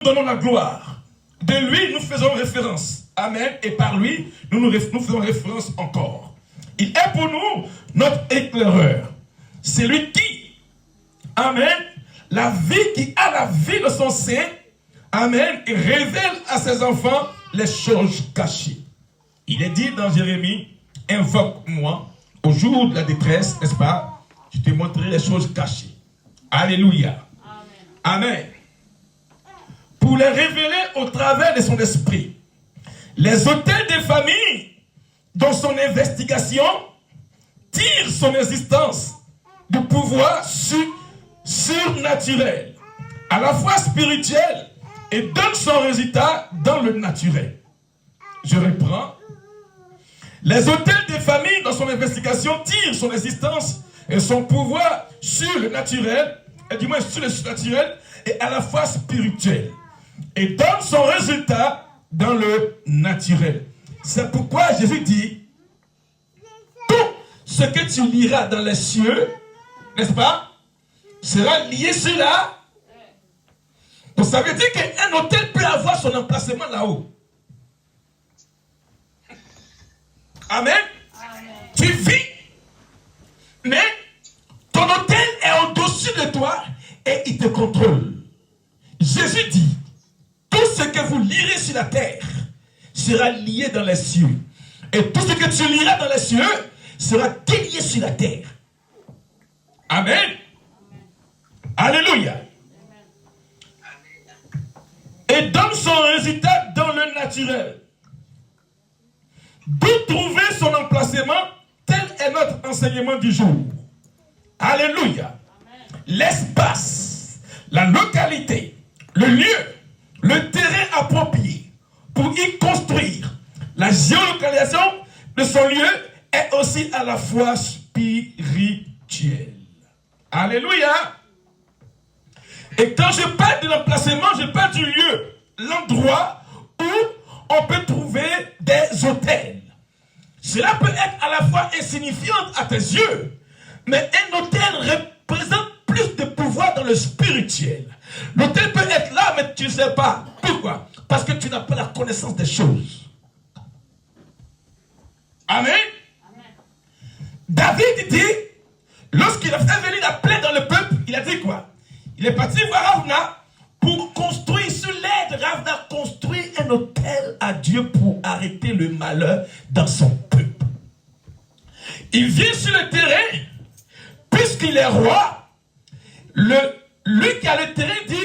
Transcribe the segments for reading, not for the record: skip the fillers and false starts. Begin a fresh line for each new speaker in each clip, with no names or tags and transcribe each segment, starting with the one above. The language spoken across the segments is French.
donnons la gloire. De lui, nous faisons référence. Amen. Et par lui, nous faisons référence encore. Il est pour nous notre éclaireur. C'est lui qui, amen, la vie qui a la vie de son sein, amen, et révèle à ses enfants les choses cachées. Il est dit dans Jérémie, invoque-moi au jour de la détresse, n'est-ce pas? Je te montrerai les choses cachées. Alléluia. Amen. Amen. Pour les révéler au travers de son esprit. Les autels des familles, dans son investigation, tirent son existence de pouvoir surnaturel, à la fois spirituel, et donne son résultat dans le naturel. Je reprends. Les autels des familles, dans son investigation, tirent son existence et son pouvoir sur le naturel, et du moins sur le surnaturel, et à la fois spirituel, et donne son résultat dans le naturel. C'est pourquoi Jésus dit, tout ce que tu liras dans les cieux, n'est-ce pas, sera lié sur la. Donc ça veut dire qu'un hôtel peut avoir son emplacement là-haut. Amen. Amen. Tu vis, mais ton hôtel est au-dessus de toi et il te contrôle. Jésus dit, tout ce que vous lirez sur la terre sera lié dans les cieux. Et tout ce que tu liras dans les cieux sera délié sur la terre. Amen. Amen. Alléluia. Et donne son résultat dans le naturel. D'où trouver son emplacement, tel est notre enseignement du jour. Alléluia. L'espace, la localité, le lieu, le terrain approprié pour y construire. La géolocalisation de son lieu est aussi à la fois spirituelle. Alléluia. Et quand je parle de l'emplacement, je parle du lieu, l'endroit où on peut trouver des hôtels. Cela peut être à la fois insignifiant à tes yeux, mais un hôtel représente plus de pouvoir dans le spirituel. L'hôtel peut être là, mais tu ne sais pas. Pourquoi? Parce que tu n'as pas la connaissance des choses. Amen. Amen. David dit, lorsqu'il a fait venir la plaie dans le peuple, il a dit quoi? Il est parti voir Ravna pour construire, sur l'aide, Ravna construit un hôtel à Dieu pour arrêter le malheur dans son peuple. Il vient sur le terrain, puisqu'il est roi, lui qui a le terrain dit,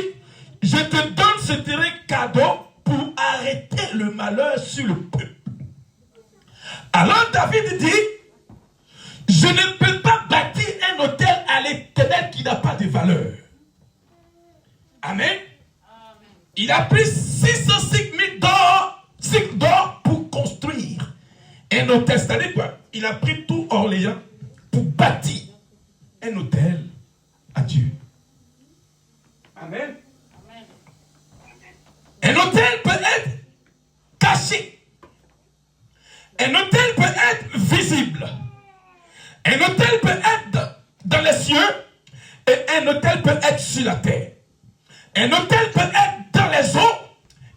je te donne ce terrain cadeau pour arrêter le malheur sur le peuple. Alors David dit, je ne peux pas bâtir un hôtel à l'Éternel qui n'a pas de valeur. Amen. Amen. Il a pris 605 000 d'or pour construire un hôtel. C'est-à-dire quoi? Il a pris tout Orléans pour bâtir un hôtel à Dieu. Amen. Amen. Un hôtel peut être caché. Un hôtel peut être visible. Un hôtel peut être dans les cieux et un hôtel peut être sur la terre. Un hôtel peut être dans les eaux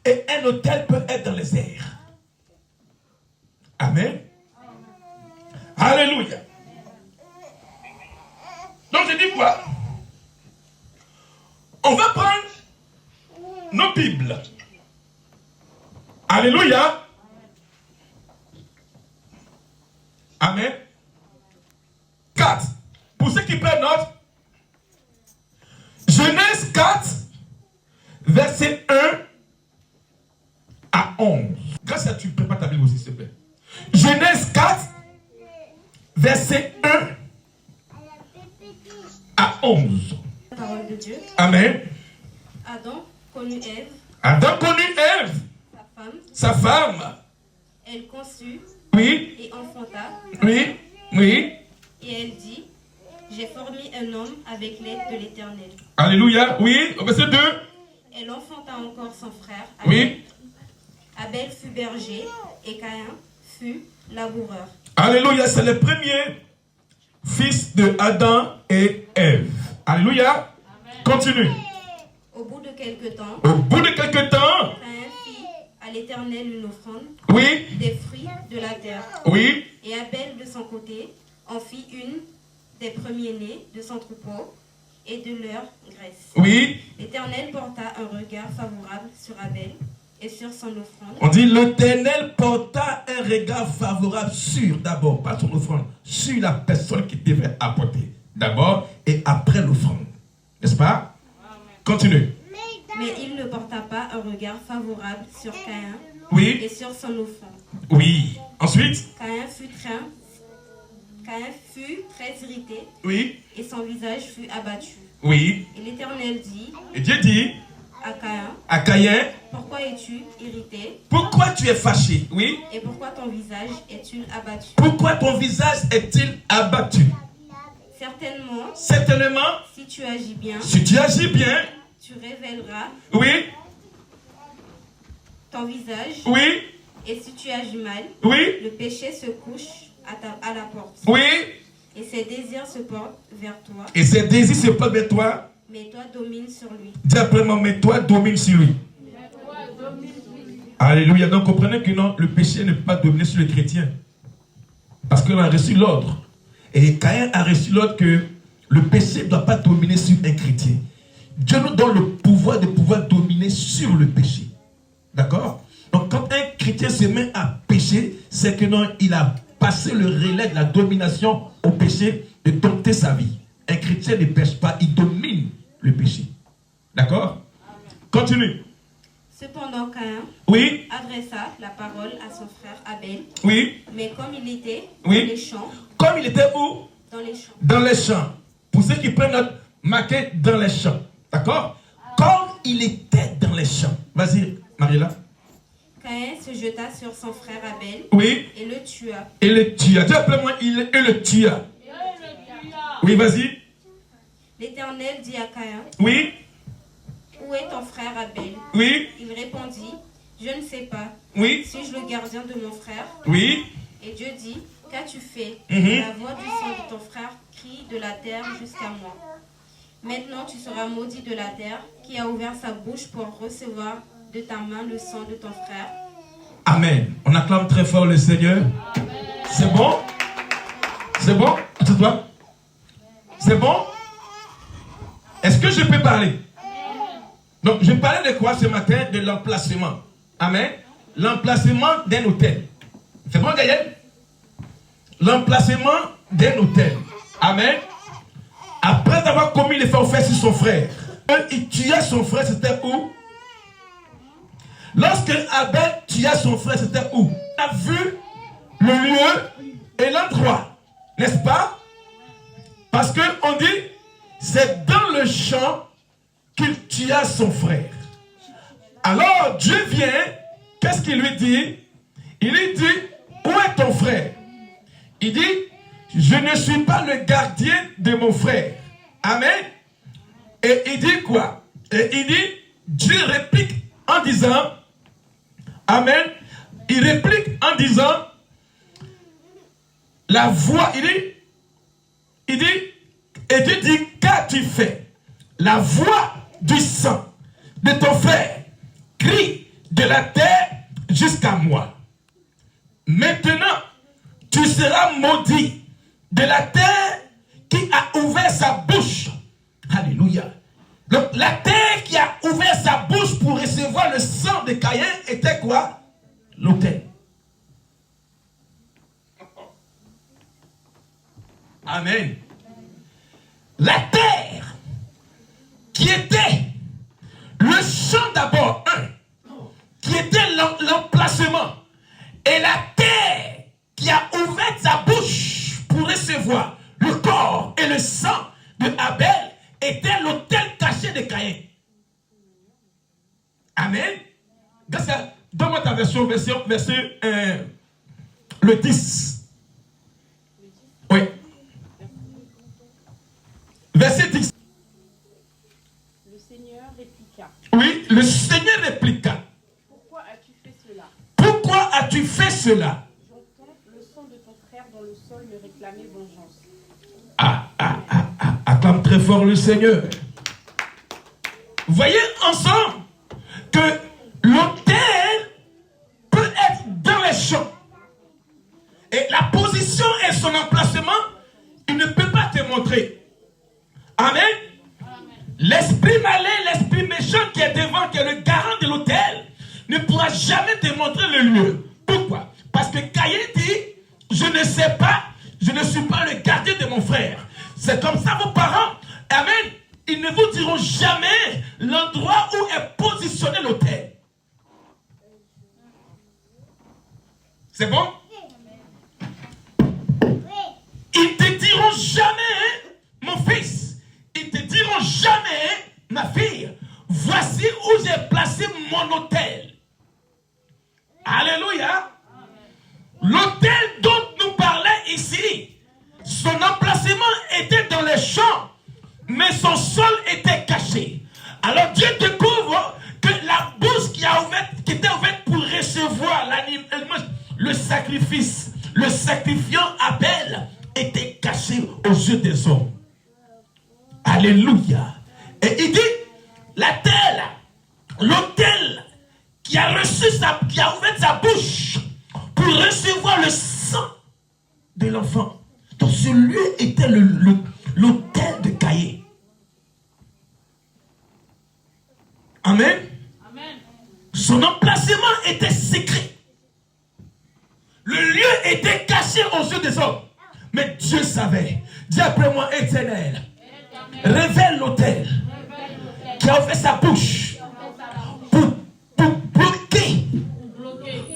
et un hôtel peut être dans les airs. Amen. Alléluia. Donc je dis quoi? On va prendre nos Bibles. Alléluia. Amen. 4. Pour ceux qui prennent note, Genèse 4, verset 1 à 11. Grâce à tu prépares ta Bible aussi, s'il te plaît. Genèse 4, verset 1 à 11.
La parole de Dieu.
Amen.
Adam connut Ève.
Adam connut Ève, sa femme.
Elle conçut.
Oui.
Et enfanta.
Oui. Oui.
Et elle dit, j'ai formé un homme avec l'aide de l'Éternel.
Alléluia. Oui. Au verset 2.
Elle enfanta encore son frère. Abel.
Oui.
Abel fut berger et Caïn fut laboureur.
Alléluia. C'est le premier fils de Adam et Ève. Alléluia. Amen. Continue.
Au bout de quelque temps,
Au bout de quelque temps,
Caïn fit à l'Éternel une offrande
oui,
des fruits de la terre.
oui,
Et Abel, de son côté, en fit une des premiers-nés de son troupeau et de leur graisse.
oui.
L'Éternel porta un regard favorable sur Abel et sur son offrande.
On dit l'Éternel porta un regard favorable sur, d'abord, pas son offrande, sur la personne qui devait apporter. D'abord et après l'offrande. N'est-ce pas? Continue.
Mais il ne porta pas un regard favorable sur Caïn
Oui,
et sur son offrande.
oui. Ensuite,
Caïn fut très irrité
oui,
et son visage fut abattu.
oui.
Et l'Éternel dit
Et Dieu dit
à Caïn,
à Caïn,
pourquoi es-tu irrité
pourquoi tu es fâché? Oui.
et pourquoi ton visage est-il abattu?
Pourquoi ton visage est-il abattu?
Certainement,
Si
tu agis bien,
tu agis bien,
tu révéleras
oui,
ton visage,
oui,
et si tu agis mal,
oui,
le péché se couche à la porte.
oui,
Et ses désirs se portent vers toi,
et ses désirs se portent vers toi.
mais toi domine sur lui.
Dis après-moi, mais toi domine sur lui. Alléluia. Donc comprenez que non, le péché ne peut pas dominer sur le chrétien. Parce qu'on a reçu l'ordre. Et Caïn a reçu l'ordre que le péché ne doit pas dominer sur un chrétien. Dieu nous donne le pouvoir de pouvoir dominer sur le péché. D'accord? Donc quand un chrétien se met à pécher, c'est que non, il a passé le relais de la domination au péché, de dompter sa vie. Un chrétien ne pêche pas, il domine le péché. D'accord? Continue.
Cependant, Caïn
Oui,
adressa la parole à son frère Abel,
oui,
mais comme il était
Oui.
dans les champs,
comme il était où?
dans les champs,
Dans les champs. Pour ceux qui prennent notre marqué dans les champs. D'accord? Comme il était dans les champs. Vas-y, Mariela.
Caïn se jeta sur son frère Abel
Oui,
et le tua.
et le tua. Dis appelle-moi, il le tua. Oui, vas-y.
L'Éternel dit à Caïn,
Oui,
où est ton frère Abel?
oui,
Il répondit, je ne sais pas.
oui,
Suis-je le gardien de mon frère?
oui.
Et Dieu dit, qu'as-tu fait?
Mhm.
La voix du sang de ton frère crie de la terre jusqu'à moi. Maintenant tu seras maudit de la terre, qui a ouvert sa bouche pour recevoir de ta main le sang de ton frère.
Amen. On acclame très fort le Seigneur. C'est bon? C'est bon? Toi? C'est bon? Est-ce que je peux parler? Donc, je parlais de quoi ce matin? De l'emplacement. Amen. L'emplacement d'un hôtel. C'est bon, Gaël? L'emplacement d'un hôtel. Amen. Après avoir commis les faits offerts sur son frère, il tua son frère, c'était où? Lorsque Abel tua son frère, c'était où? Il a vu le lieu et l'endroit. N'est-ce pas? Parce qu'on dit, c'est dans le champ qu'il tua son frère. Alors Dieu vient, qu'est-ce qu'il lui dit? Il lui dit, où est ton frère? Il dit, je ne suis pas le gardien de mon frère. Amen. Et il dit quoi? Et il dit, Dieu réplique en disant, Amen. Il réplique en disant, la voix, il dit, et Dieu dit, qu'as-tu fait? La voix du sang de ton frère crie de la terre jusqu'à moi. Maintenant, tu seras maudit de la terre qui a ouvert sa bouche. Alléluia. Donc, la terre qui a ouvert sa bouche pour recevoir le sang de Caïn était quoi? L'autel. Amen. La terre qui était le champ d'abord, qui était l'emplacement, et la terre qui a ouvert sa bouche pour recevoir le corps et le sang de Abel était l'autel caché de Caïn. Amen. Donne-moi ta version, verset le 10. Oui. Verset 10.
Le Seigneur répliqua.
Oui, le Seigneur répliqua.
Pourquoi as-tu fait cela?
Pourquoi as-tu fait cela?
J'entends le sang de ton frère dans le sol me réclamer vengeance.
Acclame très fort le Seigneur. Voyez ensemble que l'autel peut être dans les champs. Et la position et son emplacement, il ne peut pas te montrer. Amen. L'esprit malin, l'esprit méchant qui est devant, qui est le garant de l'autel, ne pourra jamais te montrer le lieu. Pourquoi? Parce que Caïn dit, je ne sais pas, je ne suis pas le gardien de mon frère. C'est comme ça vos parents, amen, ils ne vous diront jamais l'endroit où est positionné l'autel. C'est bon? Ils te diront jamais, mon fils, ils te diront jamais, ma fille, voici où j'ai placé mon autel. Alléluia. L'autel dont nous parlait ici, son emplacement était dans les champs, mais son sol était caché. Alors Dieu découvre que la bouche qui était ouverte pour recevoir le sacrifice, le sacrifiant Abel, était caché aux yeux des hommes. Alléluia. Et il dit, l'autel qui a ouvert sa bouche pour recevoir le sang de l'enfant. Donc ce lieu était l'autel de Caïn. Amen. Amen. Son emplacement était secret. Le lieu était caché aux yeux des hommes. Mais Dieu savait. Dis après moi, Éternel, révèle l'autel qui a ouvert sa bouche pour bloquer,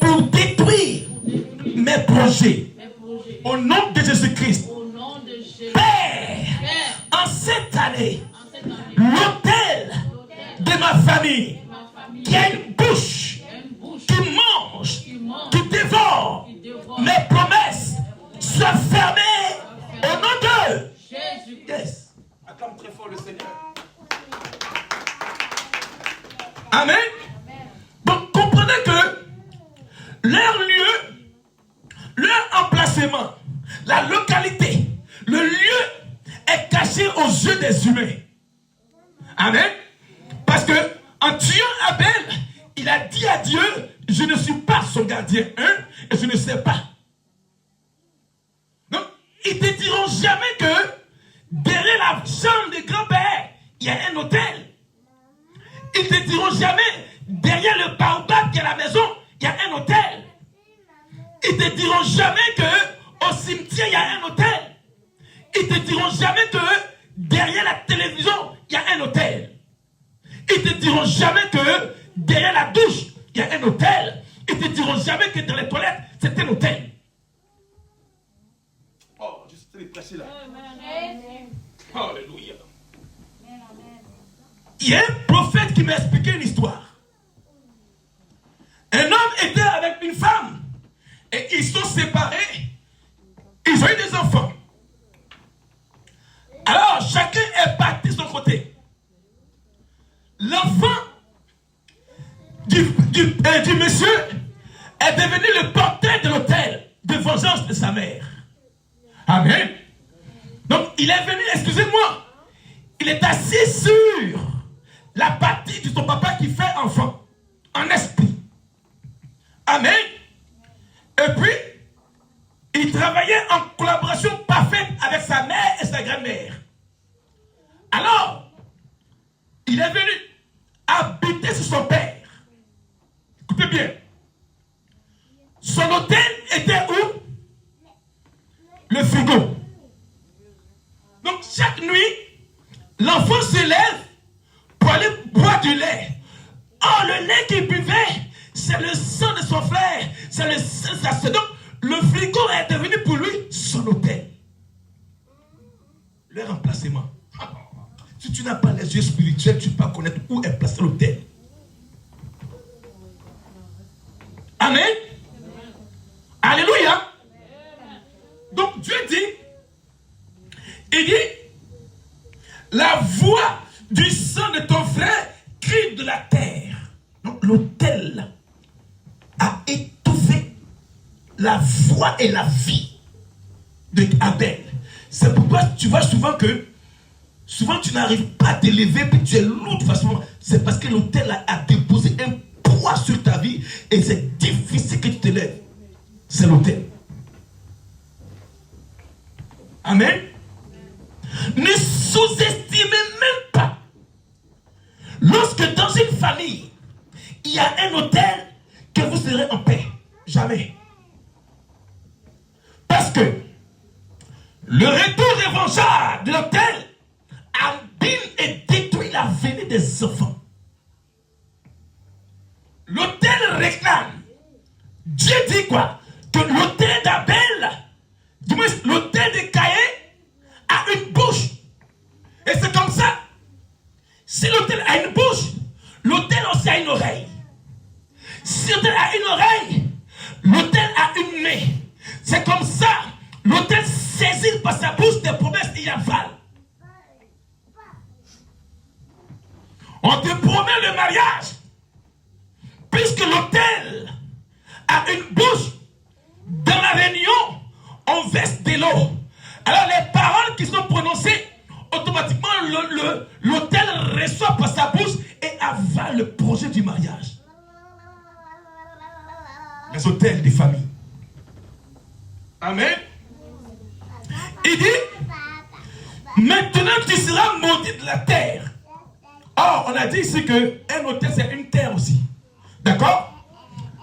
pour détruire mes projets. Au nom de Jésus-Christ. Père, en cette année, l'autel de ma famille qui a une bouche qui mange, qui dévore mes promesses, soit fermée au nom de Jésus. Yes. Acclame très fort le Seigneur. Amen. Donc comprenez que leur lieu, leur emplacement, la localité, le lieu est caché aux yeux des humains. Amen. Parce que en tuant Abel, il a dit à Dieu, je ne suis pas son gardien, et je ne sais pas. Donc, ils ne te diront jamais que derrière la chambre de grand-père, il y a un hôtel. Ils ne te diront jamais, derrière le baobab qui est à la maison, il y a un hôtel. Ils ne te diront jamais qu'au cimetière, il y a un hôtel. Ils ne te diront jamais que derrière la télévision, il y a un hôtel. Ils ne te diront jamais que derrière la douche, il y a un hôtel. Ils ne te diront jamais que dans les toilettes, c'est un hôtel. Oh, je suis prêché là. Alléluia. Il y a un prophète qui m'a expliqué une histoire. Un homme était avec une femme et ils sont séparés. Ils ont eu des enfants. Alors chacun est parti de son côté. L'enfant du monsieur est devenu le porteur de l'autel de vengeance de sa mère. Amen. Donc il est venu, excusez-moi, il est assis sur la partie de son papa qui fait enfant, en esprit. Amen. Et puis, il travaillait en collaboration parfaite avec sa mère et sa grand-mère. Alors, il est venu habiter sur son père. Écoutez bien. Son hôtel était où? Le frigo. Donc, chaque nuit, l'enfant se lève pour aller boire du lait. Oh, le lait qu'il buvait, c'est le sang de son frère. C'est le sang de sa sœur. Donc, le frigo est devenu pour lui son hôtel. Le remplacement. Si tu n'as pas les yeux spirituels, tu ne peux pas connaître où est placé l'autel. Amen. Alléluia. Donc Dieu dit, il dit, la voix du sang de ton frère crie de la terre. Donc l'autel a étouffé la voix et la vie de Abel. C'est pourquoi tu vois souvent que souvent tu n'arrives pas à t'élever, puis tu es lourd facilement. C'est parce que l'autel a déposé un poids sur ta vie et c'est difficile que tu te lèves. C'est l'autel. Amen. Ne sous-estimez même pas. Lorsque dans une famille, il y a un autel, que vous serez en paix. Jamais. Parce que le retour revanchard de l'autel abîme et détruit la venue des enfants. L'autel réclame. Dieu dit quoi? Que l'autel d'Abel, du moins l'autel de Caïn, a une bouche. Et c'est comme ça. Si l'autel a une bouche, l'autel aussi a une oreille. Si l'autel a une oreille, l'autel a une main. C'est comme ça. L'autel saisit par sa bouche des promesses et y avale. On te promet le mariage. Puisque l'autel a une bouche, dans la réunion, on verse de l'eau. Alors les paroles qui sont prononcées, automatiquement l'autel reçoit par sa bouche et avale le projet du mariage. Les autels des familles. Amen. Il dit, maintenant tu seras maudit de la terre. Or, on a dit ici qu'un autel c'est une terre aussi. D'accord?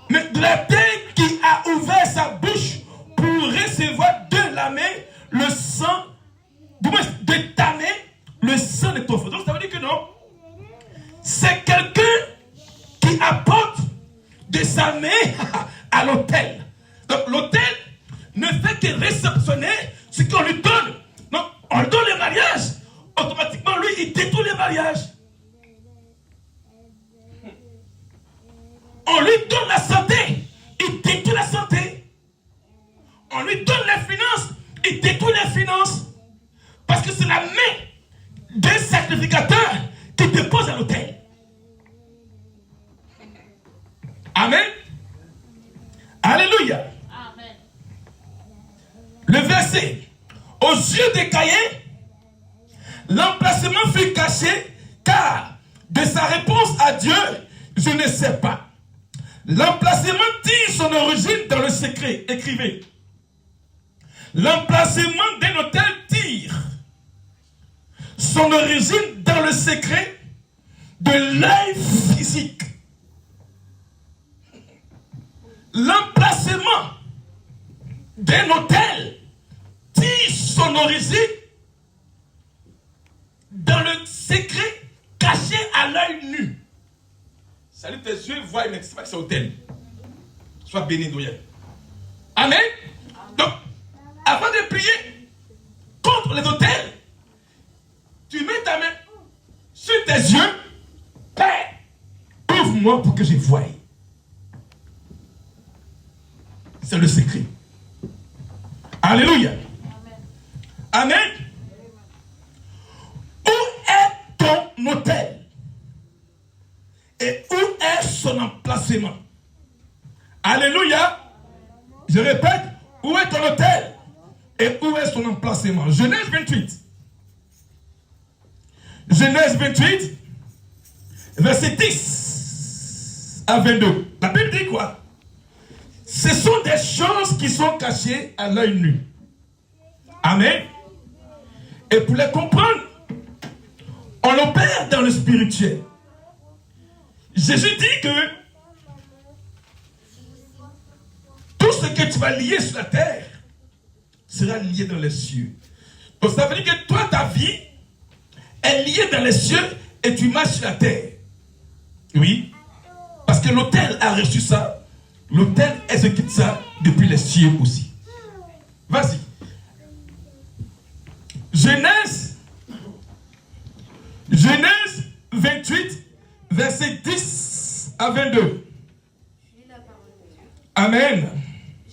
Mais de la terre qui a ouvert sa bouche pour recevoir de la main le sang, du moins de ta main, le sang de ton frère. Donc ça veut dire que non. C'est quelqu'un qui apporte de sa main à l'autel. Donc l'autel ne fait que réceptionner ce qu'on lui donne. Donc on lui donne le mariage. Automatiquement, lui, il détruit le mariage. On lui donne la santé, il détruit la santé. On lui donne les finances, il détruit les finances. Parce que c'est la main d'un sacrificateur qui dépose à l'autel. Amen. Alléluia.
Amen.
Le verset. Aux yeux de Caïn, l'emplacement fut caché, car de sa réponse à Dieu, je ne sais pas. L'emplacement tire son origine dans le secret. Écrivez. L'emplacement d'un autel tire son origine dans le secret de l'œil physique. L'emplacement d'un autel tire son origine dans le secret caché à l'œil nu. Salut tes yeux, vois et c'est pas que c'est autel. Sois béni, Noël. Amen. Donc, avant de prier contre les autels, tu mets ta main sur tes yeux. Père, ouvre-moi pour que je voie. C'est le secret. Alléluia. Amen. Amen. Où est ton autel? Et où est son emplacement? Alléluia. Je répète, où est ton autel? Et où est son emplacement? Genèse 28. Genèse 28, verset 10 à 22. La Bible dit quoi? Ce sont des choses qui sont cachées à l'œil nu. Amen. Et pour les comprendre, on opère dans le spirituel. Jésus dit que tout ce que tu vas lier sur la terre sera lié dans les cieux. Donc ça veut dire que toi, ta vie est liée dans les cieux et tu marches sur la terre. Oui. Parce que l'autel a reçu ça. L'autel exécute ça depuis les cieux aussi. Vas-y. Genèse 28, verset 10 à 22.
Je lis la parole de Dieu.
Amen.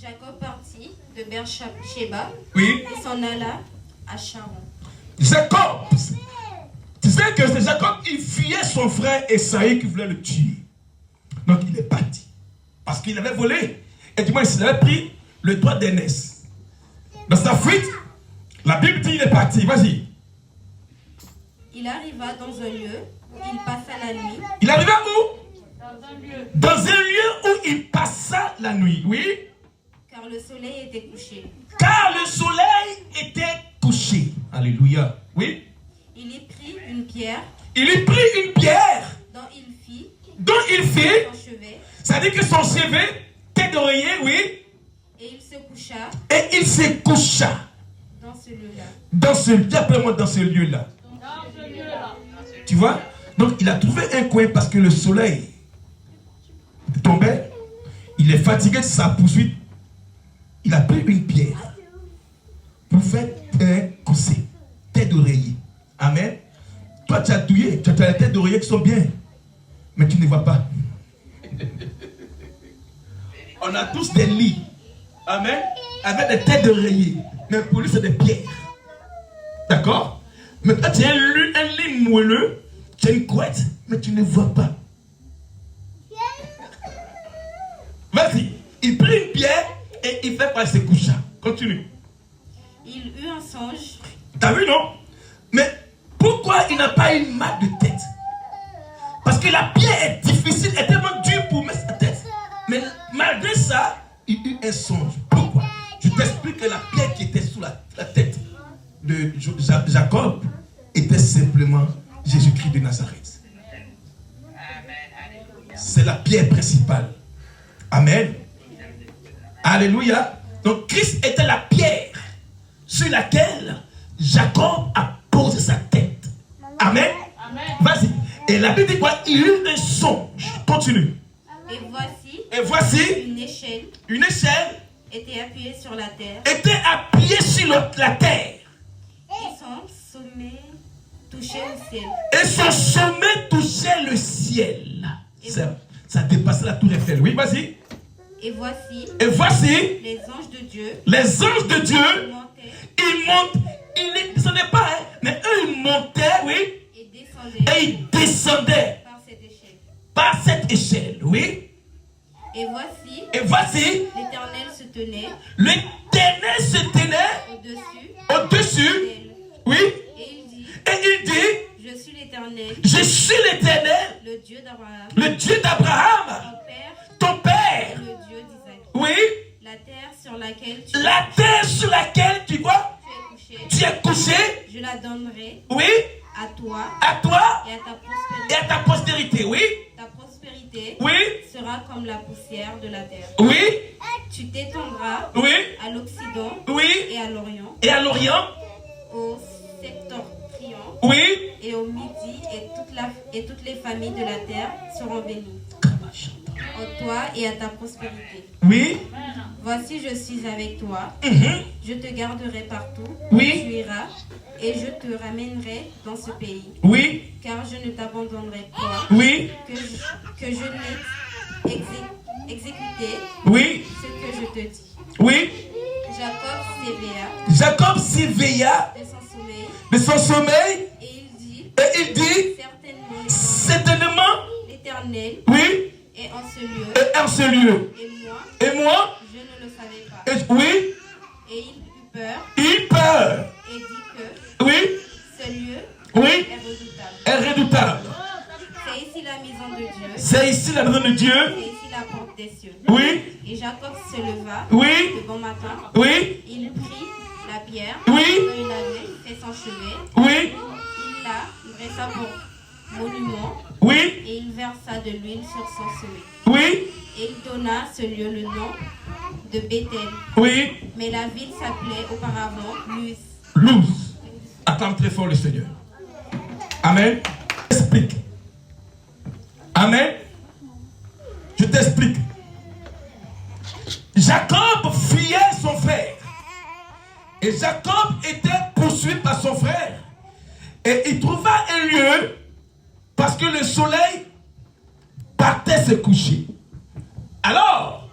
Jacob partit de Beersheba
Oui.
et s'en alla à Charon.
Jacob. Tu sais que c'est Jacob, il fuyait son frère Esaïe qui voulait le tuer. Donc il est parti. Parce qu'il avait volé. Et du moins, il avait pris le droit d'aînesse. Dans sa fuite, la Bible dit qu'il est parti. Vas-y.
Il arriva dans un lieu où il passa la nuit.
Il arriva où? Dans un lieu où il passa la nuit, oui.
Car le soleil était couché.
Car le soleil était couché. Alléluia. Oui.
Il y prit une pierre.
Il y prit une pierre
Dont il fit
son
chevet.
Ça dit que son chevet, tête d'oreiller, oui.
Et il se coucha.
Et il se coucha.
Dans ce lieu-là.
Appelle-moi dans ce lieu-là. Tu vois? Donc il a trouvé un coin parce que le soleil tombait. Il est fatigué de sa poursuite. Il a pris une pierre pour faire un coussin, tête d'oreiller. Amen. Toi, tu as douillé, tu as les têtes d'oreiller qui sont bien, mais tu ne vois pas. On a tous des lits, amen, avec des têtes d'oreiller, mais pour lui, c'est des pierres. D'accord? Mais toi, tu as un lit moelleux, tu as une couette, mais tu ne vois pas. Vas-y, il prit une pierre et il fait quoi? Se coucha. Continue.
Il eut un songe.
T'as vu, non? Mais pourquoi il n'a pas une marque de tête? Parce que la pierre est difficile, est tellement dure pour mettre sa tête. Mais malgré ça, il eut un songe. Pourquoi? Je t'explique que la pierre qui était sous la tête de Jacob était simplement Jésus-Christ de Nazareth. C'est la pierre principale. Amen. Alléluia. Donc Christ était la pierre sur laquelle Jacob a posé sa tête. Amen. Vas-y. Et la Bible dit quoi? Il eut un songe. Continue.
Et voici
une échelle
était appuyée sur la terre.
La terre.
Et son sommet touchait au ciel.
Et son sommet touchait le ciel. Ça dépassait la tour Eiffel. Oui, vas-y.
Et voici
les
anges de Dieu.
Les anges de Dieu,
ils
montent. Ils ne descendaient pas, hein, mais eux, ils montaient, oui. Et ils descendaient par cette échelle, oui.
Et voici l'Éternel se tenait.
L'Éternel se tenait au-dessus. Oui.
Et il dit, je suis l'Éternel.
Je suis l'Éternel.
Le Dieu d'Abraham.
Le Dieu d'Abraham. Ton père.
Et le Dieu d'Isaac.
Oui.
La terre sur laquelle tu
vois. Tu es couché.
Je la donnerai.
Oui.
À toi.
Et à ta postérité. Oui.
Ta prospérité.
Oui.
Sera comme la poussière de la terre.
Oui.
Tu t'étendras.
Oui.
À l'Occident.
Oui.
Et à l'Orient. Au septentrion.
Oui.
Et au midi, et toutes les familles de la terre seront bénies. En toi et à ta prospérité.
Oui.
Voici, je suis avec toi. Je te garderai partout.
Oui.
Tu iras et je te ramènerai dans ce pays.
Oui.
Car je ne t'abandonnerai point.
Oui.
Que je n'ai exécuté.
Oui.
Ce que je te dis.
Oui.
Jacob s'éveilla
de son sommeil.
Et il dit
certainement
l'Éternel
oui.
est en ce lieu.
Et moi
je ne le savais pas.
Oui.
Et il eut peur. Et dit que
oui.
Ce lieu
oui.
est redoutable.
C'est ici la maison de Dieu.
C'est ici la porte des cieux.
Oui.
Et Jacob se leva
le
bon matin.
Oui.
Il prit la pierre
oui.
dont il avait fait son chevet.
Oui.
Il la dressa pour monument.
Oui.
Et il versa de l'huile sur son sommet.
Oui.
Et il donna à ce lieu le nom de Bethel.
Oui.
Mais la ville s'appelait auparavant Luz.
Acclame très fort le Seigneur. Amen. Explique. Amen. Je t'explique. Jacob fuyait son frère. Et Jacob était poursuivi par son frère. Et il trouva un lieu parce que le soleil partait se coucher. Alors,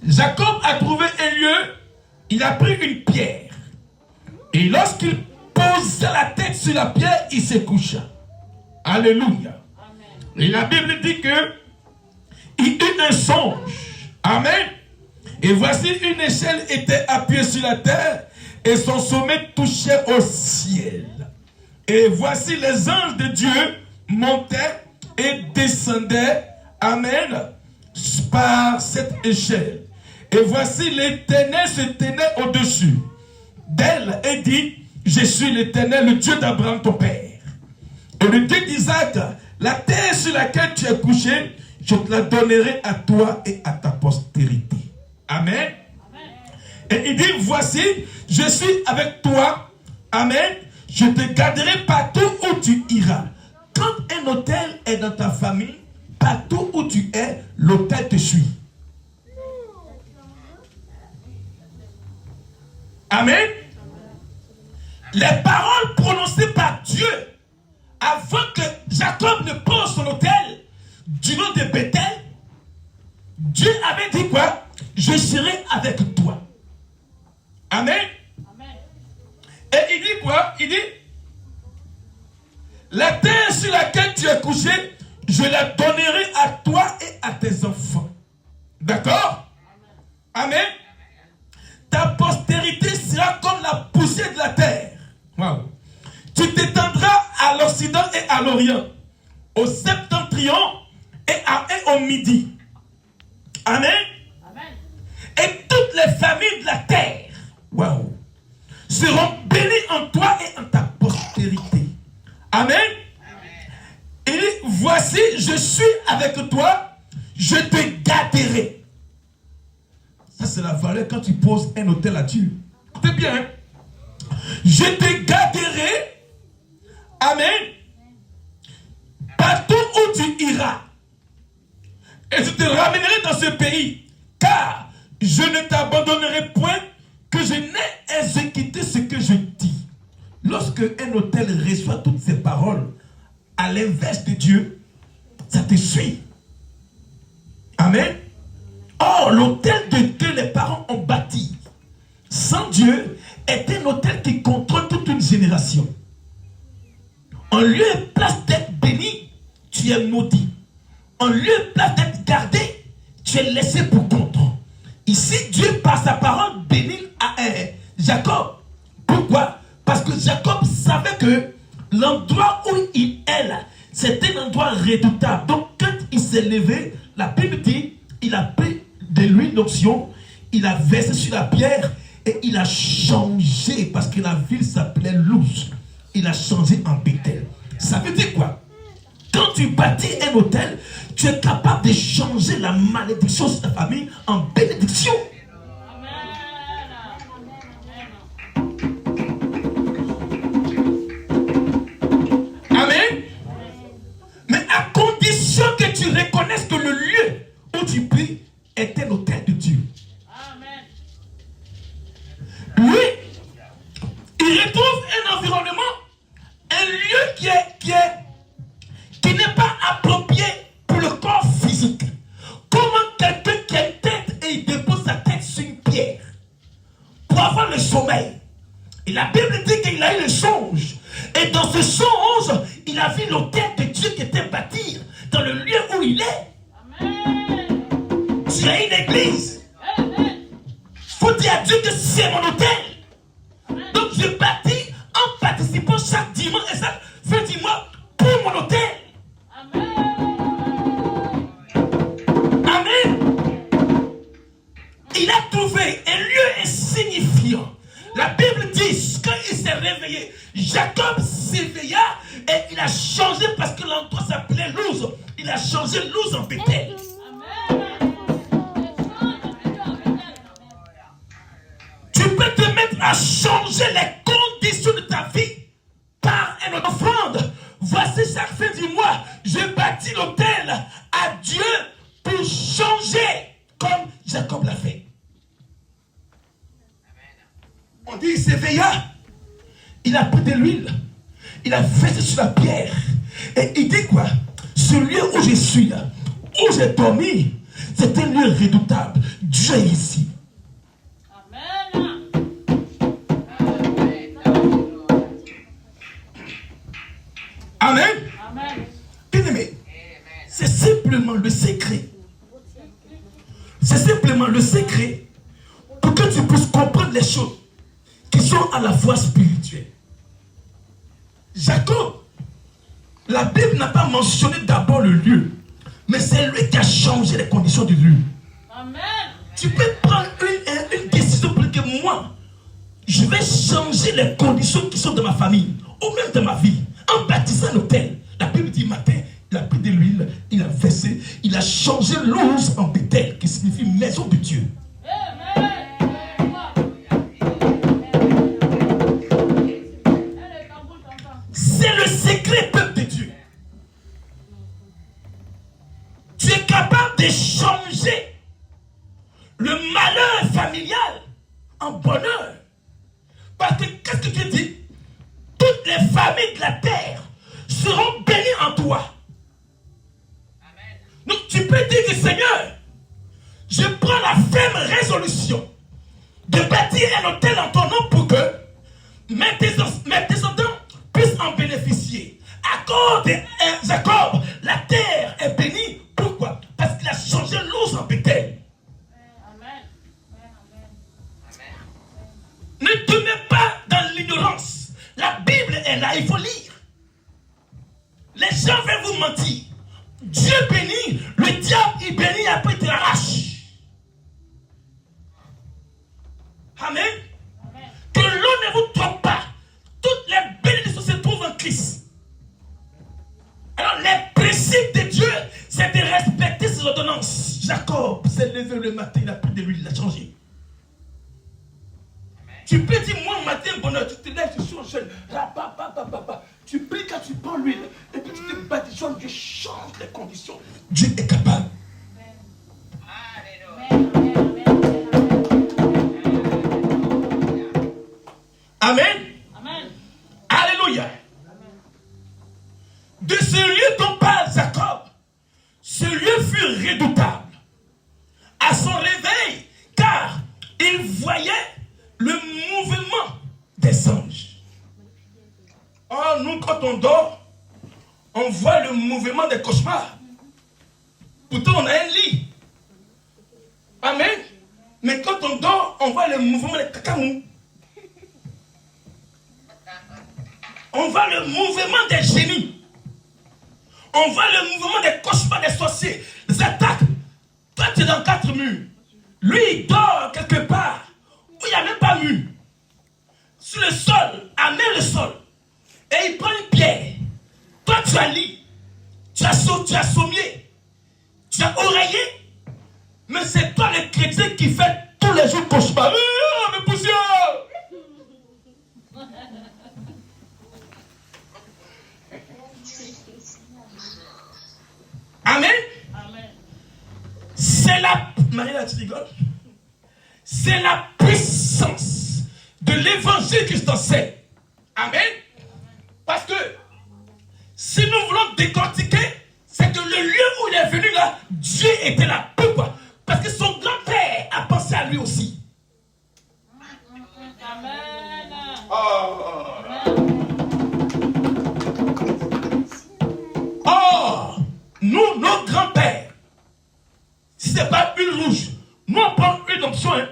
Jacob a trouvé un lieu, il a pris une pierre. Et lorsqu'il posa la tête sur la pierre, il se coucha. Alléluia. Et la Bible dit que il eut un songe. Amen. Et voici une échelle était appuyée sur la terre et son sommet touchait au ciel. Et voici les anges de Dieu montaient et descendaient, amen, par cette échelle. Et voici l'Éternel se tenait au-dessus d'elle et dit, je suis l'Éternel, le Dieu d'Abraham ton père. Et le Dieu d'Isaac, la terre sur laquelle tu es couché, je te la donnerai à toi et à ta postérité. Amen. Et il dit, voici, je suis avec toi. Amen. Je te garderai partout où tu iras. Quand un autel est dans ta famille, partout où tu es, l'autel te suit. Amen. Les paroles prononcées par Dieu avant que Jacob ne pose son autel du nom de Bethel, Dieu avait dit quoi? Je serai avec toi. Amen. Amen. Et il dit quoi? Il dit, la terre sur laquelle tu es couché, je la donnerai à toi et à tes enfants. D'accord? Amen. Amen. Ta postérité sera comme la poussière de la terre. Wow. Tu t'étendras à l'Occident et à l'Orient, au septentrion et au midi. Amen. Amen. Et toutes les familles de la terre, wow, seront bénies en toi et en ta postérité. Amen. Amen. Et voici, je suis avec toi, je te garderai. Ça, c'est la valeur quand tu poses un autel à Dieu. Écoutez bien. Hein? Je te garderai. Amen. Partout où tu iras. Et je te ramènerai dans ce pays. Car je ne t'abandonnerai point que je n'ai exécuté ce que je dis. Lorsque un autel reçoit toutes ces paroles, à l'inverse de Dieu, ça te suit. Amen. Or, l'autel que les parents ont bâti sans Dieu est un autel qui contrôle toute une génération. En lieu et place d'être béni, tu es maudit. En lieu et place d'être gardé, tu es laissé pour compte. Ici, Dieu, par sa parole, bénit Jacob. Pourquoi? Parce que Jacob savait que l'endroit où il est là, c'était un endroit redoutable. Donc, quand il s'est levé, la Bible dit, il a pris de l'huile d'onction, il a versé sur la pierre et il a changé parce que la ville s'appelait Luz. Il a changé en Bethel. Ça veut dire quoi? Quand tu bâtis un hôtel, tu es capable de changer la malédiction de ta famille en bénédiction. Amen. Mais à condition que tu reconnaisses que le lieu où tu pries est un hôtel de Dieu. Amen. Lui, il retrouve un environnement, un lieu qui n'est pas approprié pour le corps physique. Comment quelqu'un qui a une tête et il dépose sa tête sur une pierre pour avoir le sommeil? Et la Bible dit qu'il a eu le songe. Et dans ce songe, il a vu l'autel de Dieu qui était bâti dans le lieu où il est. Amen. Tu as une église. Il faut dire à Dieu que c'est mon hôtel. Amen. Donc je bâtis en participant chaque dimanche et chaque fin du mois pour mon hôtel. Amen. Amen. Il a trouvé un lieu insignifiant. La Bible dit, quand il s'est réveillé, Jacob s'éveilla et il a changé parce que l'endroit s'appelait Luz. Il a changé Luz en Bethel. Tu peux te mettre à changer les conditions de ta vie par une offrande. Voici chaque fin du mois, je bâtis l'autel à Dieu pour changer comme Jacob l'a fait. On dit il s'éveilla, il a pris de l'huile, il a versé sur la pierre et il dit quoi? Ce lieu où je suis là, où j'ai dormi, c'est un lieu redoutable. Dieu est ici. Amen. Amen. Amen. Bien-aimé, c'est simplement le secret. C'est simplement le secret pour que tu puisses comprendre les choses qui sont à la fois spirituelles. Jacob, la Bible n'a pas mentionné d'abord le lieu, mais c'est lui qui a changé les conditions du lieu.
Amen.
Tu peux prendre une décision pour dire que moi, je vais changer les conditions qui sont de ma famille, ou même de ma vie, en bâtissant un hôtel. La Bible dit matin, il a pris de l'huile, il a versé, il a changé l'ose en Bethel, qui signifie maison de Dieu. C'est le secret, peuple de Dieu. Tu es capable de changer le malheur familial en bonheur. Parce que, qu'est-ce que tu dis? Toutes les familles de la terre seront bénies en toi. Amen. Donc tu peux dire que Seigneur, je prends la ferme résolution de bâtir un hôtel en ton nom pour que mes descendants puissent en bénéficier. À cause de Jacob, la terre est bénie. Pourquoi? Parce qu'il a changé l'ose en Bethel.
Amen.
Ne demeure pas dans l'ignorance. La Bible est là, il faut lire. Les gens veulent vous mentir. Dieu bénit, le diable il bénit, après il te l'arrache. Amen. Amen. Que l'on ne vous trompe pas. Toutes les bénédictions se trouvent en Christ. Alors les principes de Dieu, c'est de respecter ses ordonnances. Jacob s'est levé le matin, il a pris de l'huile, il a changé. Tu peux dire, moi, matin, bonheur, tu te lèves, tu suis en jeûne. Tu pries quand tu prends l'huile. Et puis tu te baptises, Dieu change les conditions. Dieu est capable. Amen. Amen. Alléluia. De ce lieu dont parle Jacob, ce lieu fut redoutable. À son réveil, car il voyait le mouvement des anges. Oh, nous, quand on dort, on voit le mouvement des cauchemars. Pourtant, on a un lit. Amen. Mais quand on dort, on voit le mouvement des cacamous. On voit le mouvement des génies. On voit le mouvement des cauchemars des sorciers, des attaques. Toi, tu es dans 4 murs. Lui, il dort quelque part où il n'y a même pas mur. Sur le sol, à même le sol. Et il prend une pierre. Toi, tu as lit. Tu as sommier. Tu as oreiller. Mais c'est toi le chrétien qui fait tous les jours cauchemar. Mais poussière! Amen. Amen. C'est la... Marie-là, tu rigoles? C'est la puissance de l'évangile qui t'enseigne. Amen. Parce que si nous voulons décortiquer, c'est que le lieu où il est venu là, Dieu était là. Pourquoi? Parce que son grand-père a pensé à lui aussi.
Amen.
Oh, nous, nos grands-pères, si ce n'est pas une rouge, nous on prend une option. Hein.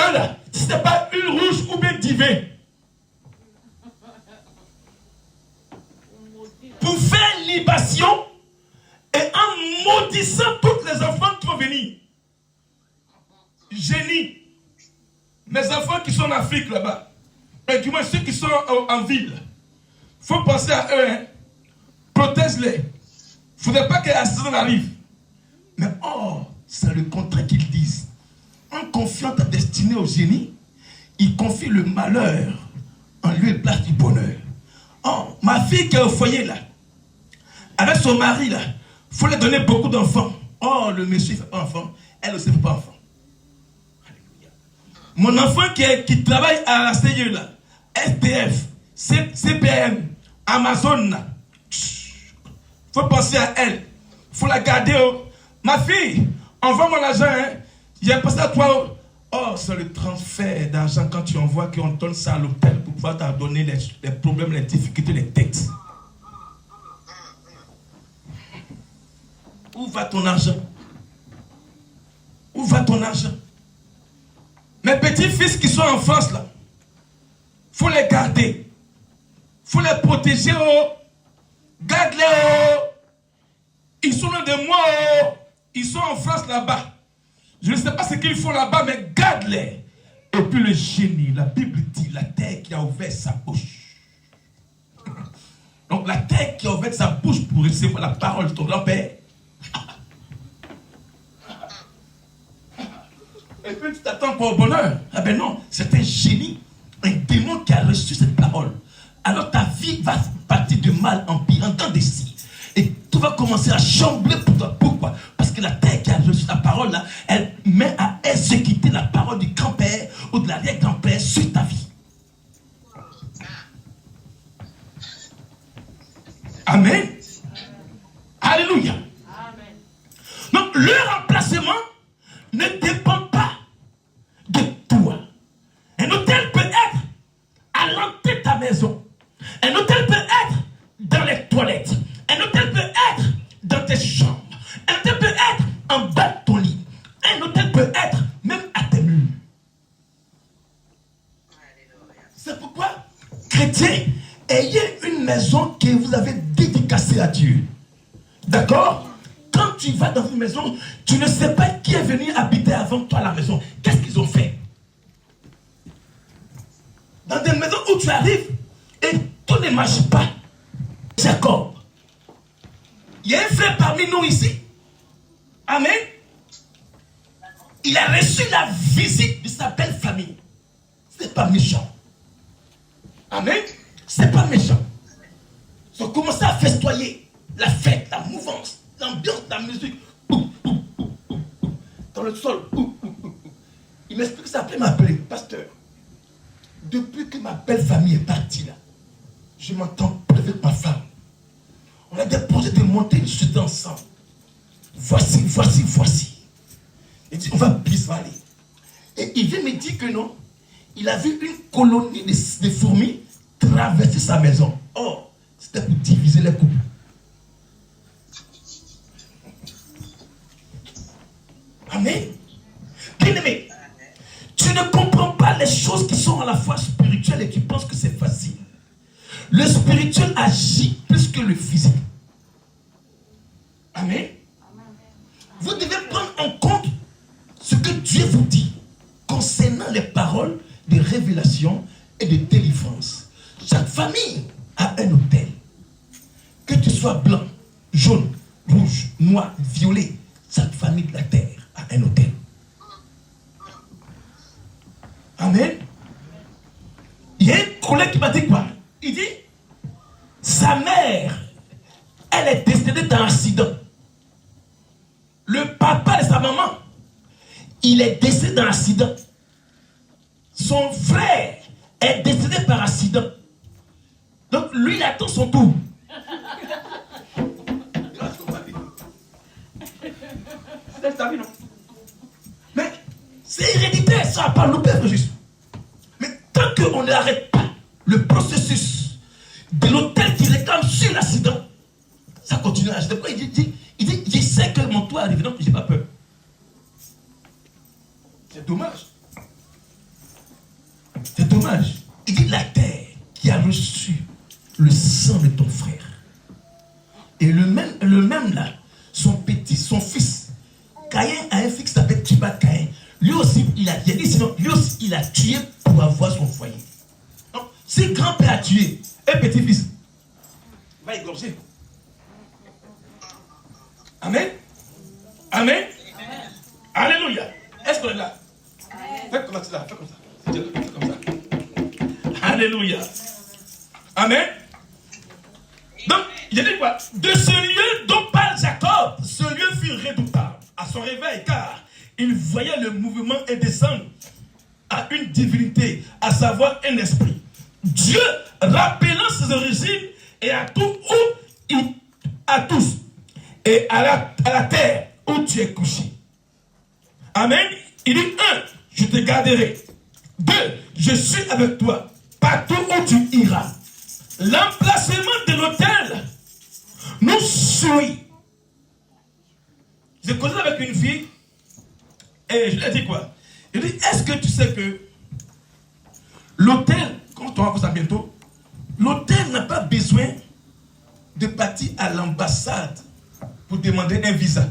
Eux là, si ce n'est pas une rouge ou bien divin. Pour faire libation et en maudissant tous les enfants qui vont venir. Génie. Mes enfants qui sont en Afrique là-bas, et du moins ceux qui sont en ville, il faut penser à eux. Hein. Protège-les. Il ne faudrait pas que la saison arrive. Mais c'est le contraire qu'ils disent. En confiant ta destinée au génie, ils confient le malheur en lieu et place du bonheur. Oh, ma fille qui est au foyer là, avec son mari là, il faut lui donner beaucoup d'enfants. Oh, le monsieur ne fait pas enfant, elle aussi ne fait pas enfant. Alléluia. Mon enfant qui travaille à la CIE là, SDF, CPM, Amazon là, il faut penser à elle. Il faut la garder. Ma fille, envoie-moi l'argent. Hein. J'ai pensé à toi. Oh, c'est le transfert d'argent quand tu envoies qu'on donne ça à l'hôtel pour pouvoir t'en donner les problèmes, les difficultés, les dettes. Où va ton argent? Où va ton argent? Mes petits-fils qui sont en France là, il faut les garder. faut les protéger. Oh. Garde-les. Oh. Ils sont loin de moi. Oh. Ils sont en France là-bas. Je ne sais pas ce qu'ils font là-bas, mais garde-les. Et puis le génie, la Bible dit, la terre qui a ouvert sa bouche. Donc la terre qui a ouvert sa bouche pour recevoir la parole de ton grand-père. Et puis tu t'attends pas au bonheur. Ah ben non, c'est un génie, un démon qui a reçu cette parole. Alors ta vie va partir de mal en pire, en temps de scie. Et tout va commencer à chambrer pour toi. Pourquoi? Parce que la terre qui a reçu la parole, là, elle met à exécuter la parole du grand-père ou de l'arrière-grand-père sur ta vie. Amen. Alléluia.
Amen.
Donc le remplacement ne dépend pas de toi. Un hôtel peut être à l'entrée de ta maison. Un hôtel peut être dans les toilettes. Un hôtel peut être dans tes chambres. Un hôtel peut être en bas de ton lit. Un hôtel peut être même à tes murs. C'est pourquoi, chrétiens, ayez une maison que vous avez dédicacée à Dieu. D'accord? Quand tu vas dans une maison, tu ne sais pas qui est venu habiter avant toi à la maison. Qu'est-ce qu'ils ont fait? Dans des maisons où tu arrives et tout ne marche pas. Jacob. Il y a un frère parmi nous ici. Amen. Il a reçu la visite de sa belle famille. C'est pas méchant. Amen. C'est pas méchant. Ils ont commencé à festoyer la fête, la mouvance, l'ambiance, la musique. Dans le sol. Il m'explique que ça après m'appeler, pasteur. Depuis que ma belle famille est partie là, je m'entends plus avec ma femme. On a des projets de monter une société ensemble. Voici. Il dit, on va aller. Et il vient me dire que non. Il a vu une colonie de fourmis traverser sa maison. Oh, c'était pour diviser les couples. Amen. Bien-aimé, tu ne comprends pas les choses qui sont à la fois spirituelles et qui pensent que c'est facile. Le spirituel agit plus que le physique. Amen. Vous devez prendre en compte ce que Dieu vous dit concernant les paroles de révélation et de délivrance. Chaque famille a un autel. Que tu sois blanc, jaune, rouge, noir, violet, chaque famille de la terre a un autel. Amen. Il y a un collègue qui m'a dit quoi? Il dit, sa mère, elle est décédée dans un accident. Le papa de sa maman, il est décédé dans un accident. Son frère est décédé par accident. Donc lui, il attend son tour. C'est ta vie, non? Mais c'est héréditaire, ça va pas nous perdre juste. Mais tant qu'on n'arrête pas le processus de l'hôtel qui réclame sur l'accident, ça continue à agir. Il dit, je sais que mon toit arrive, donc je n'ai pas peur. C'est dommage. C'est dommage. Il dit, la terre qui a reçu le sang de ton frère. Et le même là, son fils, Caïn a un fils qui s'appelle Tubal Caïn. Lui aussi, il a tué pour avoir son foyer. Donc, si grand-père a tué un petit-fils, il va égorger. Amen. Amen. Amen. Alléluia. Est-ce qu'on est là? Faites comme ça. Faites comme ça. Faites comme ça. Alléluia. Amen. Donc, il a dit quoi? De ce lieu dont parle Jacob, ce lieu fut redoutable à son réveil, car il voyait le mouvement et descendre à une divinité, à savoir un esprit. Dieu, rappelant ses origines et à tous et à la terre où tu es couché. Amen. Il dit 1, je te garderai. 2, je suis avec toi partout où tu iras. L'emplacement de l'autel nous suit. J'ai causé avec une fille et je lui ai dit quoi? Je lui ai dit, est-ce que tu sais que l'autel, quand on va voir ça bientôt, L'hôtel n'a pas besoin de partir à l'ambassade pour demander un visa.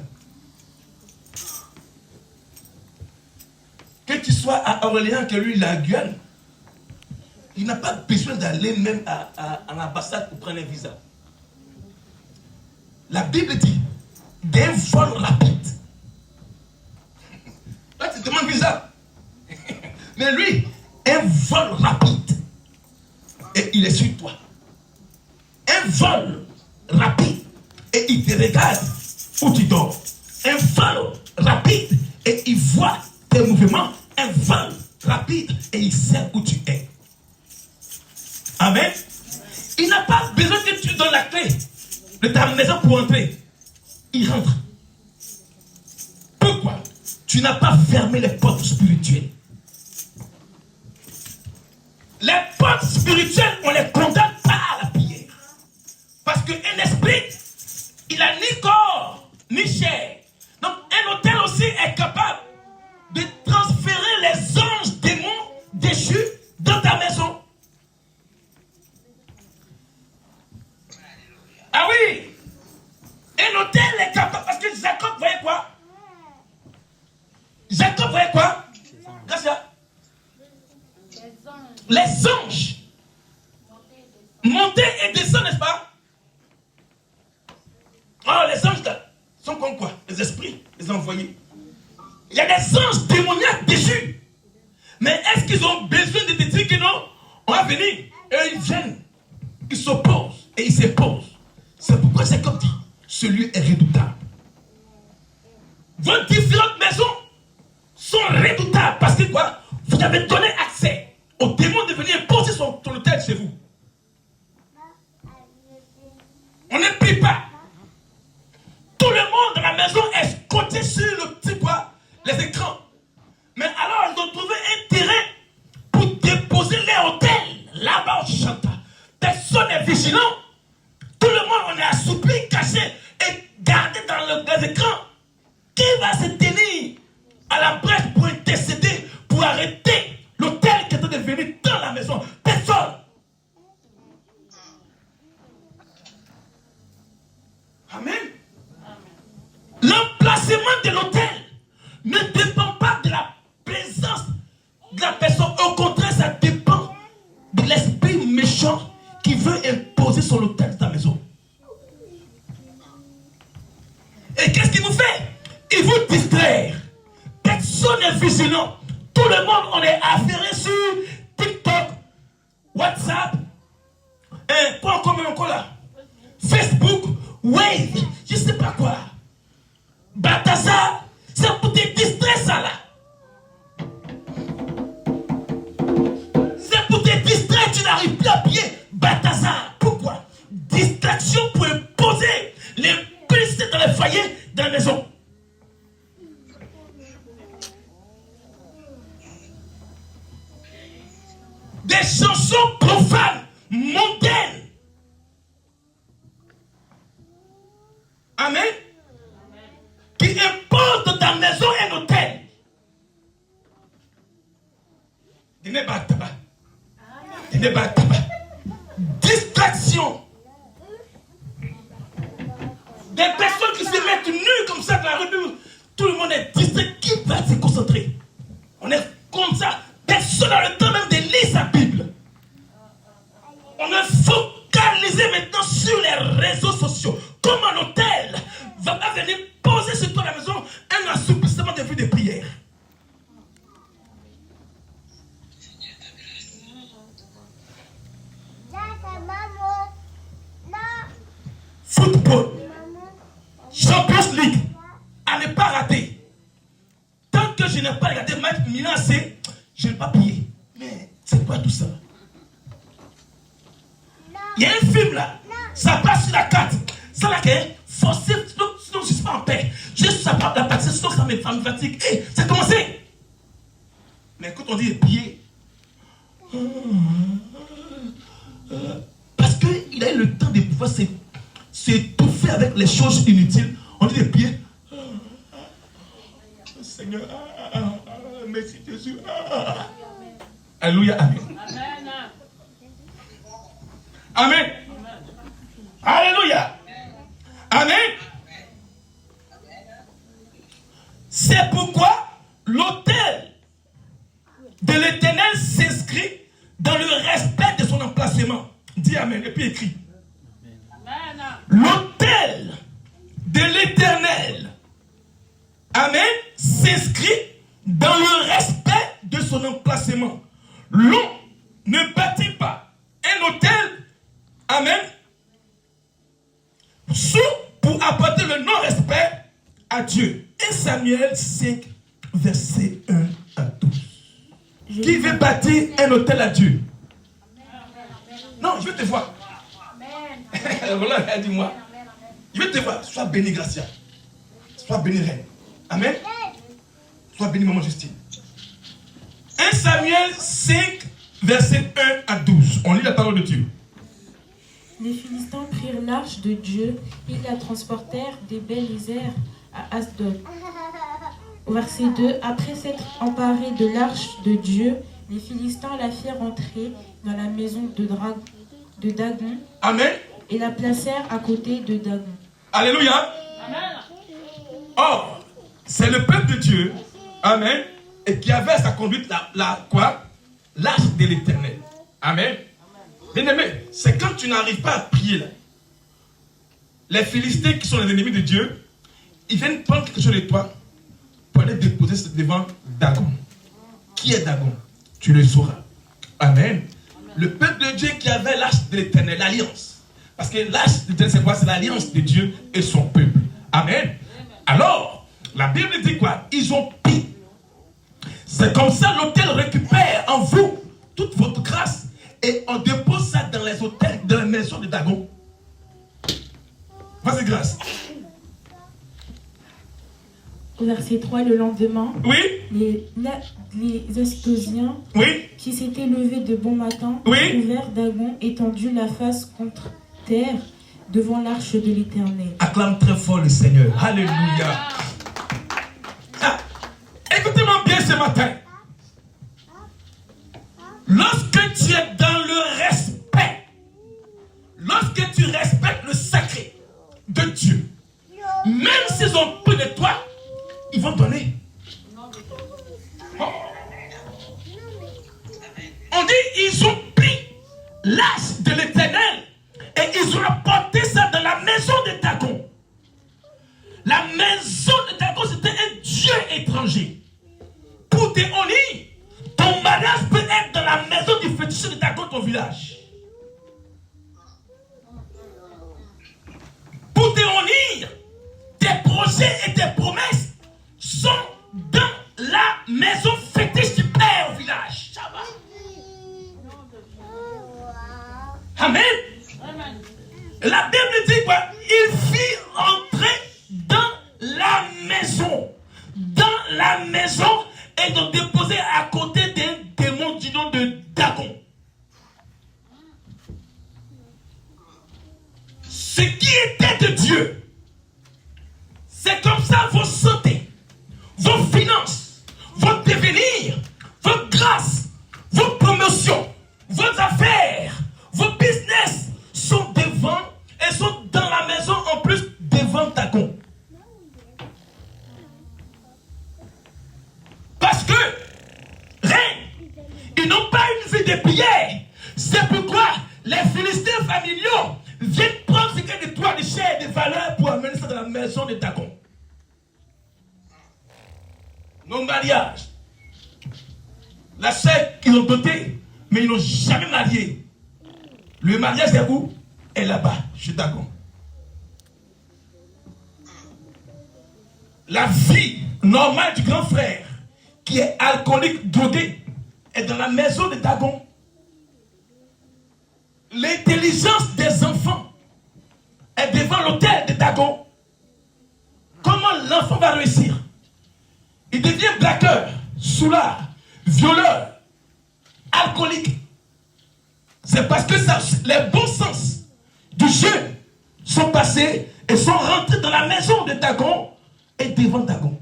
Que tu sois à Orléans, que lui, il est à Guyane, il n'a pas besoin d'aller même à l'ambassade pour prendre un visa. La Bible dit d'un vol rapide. Là, tu demandes visa. Mais lui, un vol rapide. Et il est sur toi. Un vol rapide. Et il te regarde où tu dors. Un vol rapide. Et il voit tes mouvements. Un vol rapide. Et il sait où tu es. Amen. Il n'a pas besoin que tu donnes la clé de ta maison pour entrer. Il rentre. Pourquoi? Tu n'as pas fermé les portes spirituelles. Les portes spirituelles, on les condamne pas à la prière. Parce qu'un esprit, il n'a ni corps, ni chair. Donc un hôtel aussi est capable de transférer les anges démons déchus dans ta maison. Ah oui! Un hôtel est capable, parce que Jacob voyait quoi? Jacob voyait quoi? Gracia. Les anges monter et descendre, n'est-ce pas? Oh, les anges là, sont comme quoi? Les esprits, les envoyés. Il y a des anges démoniaques déchus. Mais est-ce qu'ils ont besoin de te dire que non? On va venir. Eux, ils viennent. Ils s'opposent et ils s'opposent. C'est pourquoi Jacob dit, ce lieu est redoutable. Vos différentes maisons sont redoutables. Parce que quoi? Vous avez donné accès au démon de venir poser son hôtel chez vous. On ne prie pas. Tout le monde dans la maison est scotché sur le petit quoi? Les écrans. Mais alors ils ont trouvé un terrain pour déposer les hôtels. Là-bas on chante. Personne n'est vigilant. Tout le monde on est assoupli, caché et gardé dans les écrans. Qui va se tenir à la brèche pour intercéder, pour arrêter l'hôtel qui est devenu dans la maison? Personne. Amen. L'emplacement de l'hôtel ne dépend pas de la présence de la personne. Au contraire, ça dépend de l'esprit méchant qui veut imposer son hôtel dans ta maison. Et qu'est-ce qu'il vous fait? Il vous distraire. Personne n'est vigilant. Tout le monde, on est affairé sur TikTok, WhatsApp, pas encore là, Facebook, Wave, je sais pas quoi. Balthazar, c'est pour te distraire ça là. C'est pour te distraire, tu n'arrives plus à pied. Balthazar, pourquoi? Distraction pour imposer les publicités dans les foyers, dans la maison. Des chansons profanes, mondaines. Amen. Qui imposent dans ta maison un hôtel. Distraction. Des personnes qui se mettent nues comme ça dans la rue. Tout le monde est distrait. Qui va se concentrer? On est comme ça. Personne n'a le temps même de lire sa Bible. On est focalisé maintenant sur les réseaux sociaux. Comme un hôtel va venir poser sur toi à la maison un assouplissement de vie de prière. Football, Champions League, à ne pas rater. Tant que je n'ai pas regardé match Milan-C, je n'ai pas prié. Mais c'est quoi tout ça? Il y a un film là, ça passe sur la carte. Ça là qui est forcé, sinon je ne suis pas en paix. Juste ça part de la partie, sinon ça me fatigue. Hey, ça a commencé. Mais quand on dit prier, parce qu'il a eu le temps de pouvoir s'étouffer avec les choses inutiles, on dit de prier. Seigneur, merci Jésus. Alléluia, amen. Amen. Alléluia. Amen. C'est pourquoi l'autel de l'Éternel s'inscrit dans le respect de son emplacement. Dis Amen. Et puis écrit.
Amen.
L'autel de l'Éternel, Amen, s'inscrit dans le respect de son emplacement. L'on ne bâtit pas un autel, Amen, sous pour apporter le non-respect à Dieu. 1 Samuel 5, verset 1 à 12. Qui veut bâtir un autel à Dieu? Non, je veux te voir. Voilà, dis-moi. Je veux te voir. Sois béni, Gracia. Sois béni, Reine. Amen. Sois béni, Maman Justine. 1 Samuel 5, verset 1 à 12. On lit la parole de Dieu.
Les Philistins prirent l'arche de Dieu et la transportèrent d'Ébénézer à Asdod. Au verset 2, après s'être emparés de l'arche de Dieu, les Philistins la firent entrer dans la maison de Dagon.
Amen.
Et la placèrent à côté de Dagon.
Alléluia.
Amen.
Or, c'est le peuple de Dieu, Amen, et qui avait à sa conduite l'arche de l'Éternel. Amen. Bien-aimé, c'est quand tu n'arrives pas à prier là. Les Philistins qui sont les ennemis de Dieu, ils viennent prendre quelque chose de toi pour aller déposer ça devant Dagon. Qui est Dagon? Tu le sauras. Amen. Le peuple de Dieu qui avait l'arche de l'Éternel, l'alliance. Parce que l'arche de l'Éternel, c'est quoi? C'est l'alliance de Dieu et son peuple. Amen. Alors, la Bible dit quoi? Ils ont pris. C'est comme ça l'autel récupère en vous toute votre grâce et on dépose ça dans les hôtels, dans la maison de Dagon. Vas-y, grâce.
Au verset 3, le lendemain,
Oui,
les Asdodiens
oui,
qui s'étaient levés de bon matin
Oui.
trouvèrent Dagon étendu la face contre terre devant l'arche de l'Éternel.
acclame très fort le Seigneur. Alléluia. Ah, écoutez-moi bien ce matin. Lorsque tu es dans le respect, lorsque tu respectes le sacré de Dieu, même s'ils ont pris de toi, ils vont donner. Oh. On dit ils ont pris l'arche de l'Éternel et ils ont apporté ça dans la maison de Dagon. La maison de Dagon, c'était un dieu étranger. Pour te honner, ton mariage peut être dans la maison du féticheur de Dagon, ton village. Pour te honner, tes projets et tes promesses sont dans la maison fétiche du père au village. Amen.
Amen.
La Bible dit quoi? Il fit entrer dans la maison. Dans la maison, et ils ont déposé à côté d'un démon du nom de Dagon. Ce qui était de Dieu. C'est comme ça vos santé, vos finances, votre devenir, votre grâce, vos promotions, vos affaires, vos business sont devant et sont dans la maison en plus devant Dagon. Parce que, ils n'ont pas une vie de prière. C'est pourquoi les Philistins familiaux viennent prendre ce qui est de toi, de chair et de valeur pour amener ça dans la maison de Dagon. Nos mariages. La chair qu'ils ont dotée, mais ils n'ont jamais marié. Le mariage est où? Est là-bas, chez Dagon. La vie normale du grand frère, qui est alcoolique, drogué, est dans la maison de Dagon. L'intelligence des enfants est devant l'autel de Dagon. Comment l'enfant va réussir? Il devient braqueur, soulard, violeur, alcoolique. C'est parce que les bons sens du jeune sont passés et sont rentrés dans la maison de Dagon et devant Dagon.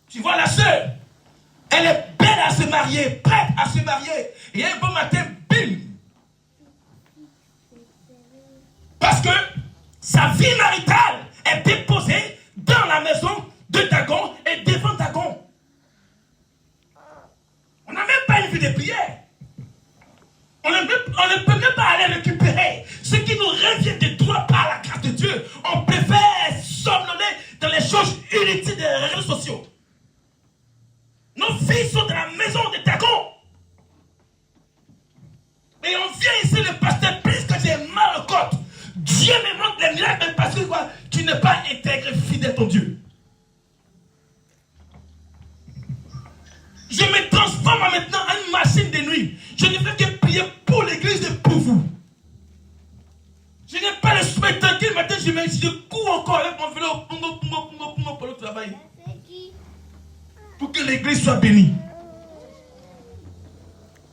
Tu vois la sœur, elle est belle à se marier, prête à se marier. Et un bon matin, bim, sa vie maritale est déposée dans la maison de Dagon et devant Dagon. On n'a même pas une vie de prière. On ne peut même pas aller récupérer ce qui nous revient de droit par la grâce de Dieu. On préfère somnoler dans les choses inutiles des réseaux sociaux. Nos filles sont dans la maison de Dagon. Et on vient ici, le pasteur, puisque j'ai mal au côte. Dieu me montre les miracles parce que quoi, tu n'es pas intégré, fidèle à ton Dieu. Je me transforme maintenant en une machine de nuit. Je ne fais que prier pour l'église et pour vous. Je n'ai pas le souhait tranquille. Le matin, je cours encore avec mon vélo pour le travail. Pour que l'église soit bénie.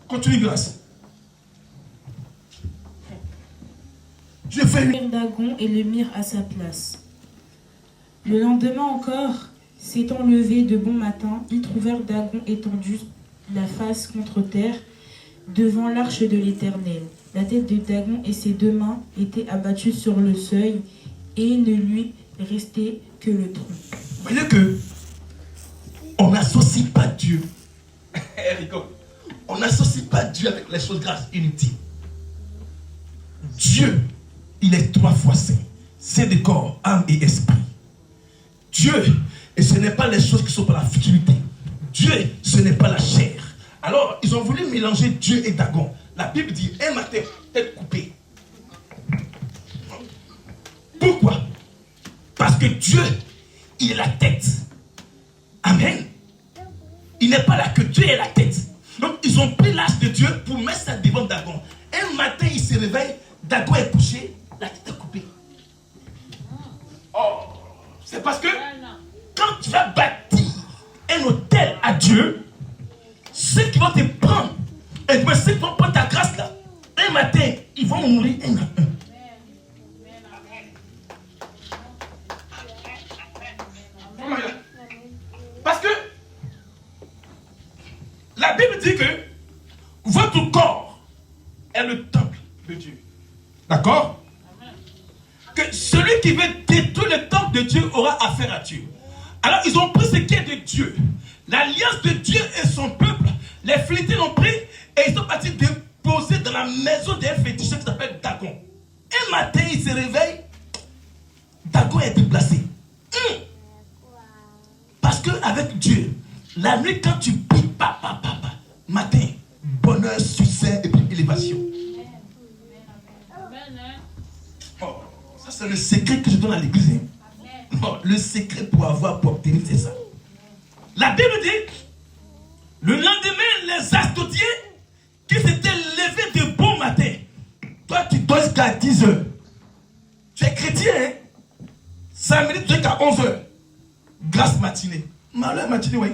Continue, grâce. Je fais une...
Dagon et le mirent à sa place. Le lendemain encore, s'étant levés de bon matin, ils trouvèrent Dagon étendu la face contre terre devant l'arche de l'Éternel. La tête de Dagon et ses 2 mains étaient abattues sur le seuil et ne lui restait que le tronc.
Vous voyez que on n'associe pas Dieu. Rico, on n'associe pas Dieu avec les choses grasses inutiles. Dieu, il est 3 fois saint. Saint de corps, âme et esprit. Dieu, et ce n'est pas les choses qui sont pour la futilité. Dieu, ce n'est pas la chair. Alors, ils ont voulu mélanger Dieu et Dagon. La Bible dit, un matin, tête coupée. Pourquoi? Parce que Dieu, il est la tête. Amen. Il n'est pas là que Dieu est la tête. Donc, ils ont pris l'âge de Dieu pour mettre ça devant Dagon. Un matin, il se réveille, Dagon est couché, la tête est coupée. Oh, c'est parce que quand tu vas bâtir un hôtel à Dieu, ceux qui vont te prendre, et ceux qui vont prendre ta grâce là, un matin, ils vont mourir un à un. Parce que la Bible dit que votre corps est le temple de Dieu. D'accord? Que celui qui veut détruire le temple de Dieu aura affaire à Dieu. Alors ils ont pris ce qui est de Dieu. L'alliance de Dieu et son peuple. Les Philistins l'ont pris et ils sont partis déposer dans la maison d'un féticheur qui s'appelle Dagon. Un matin, il se réveille. Dagon est déplacé. Parce qu'avec Dieu, la nuit quand tu pries, matin, bonheur, succès et puis élévation. Oh, ça c'est le secret que je donne à l'église. Oh, le secret pour obtenir, c'est ça. La Bible dit, le lendemain, les astotiers qui s'étaient levés de bon matin. Toi, tu dors jusqu'à 10 heures. Tu es chrétien, hein? 5 minutes jusqu'à 11 heures. Grâce matinée. Malheur matinée, oui.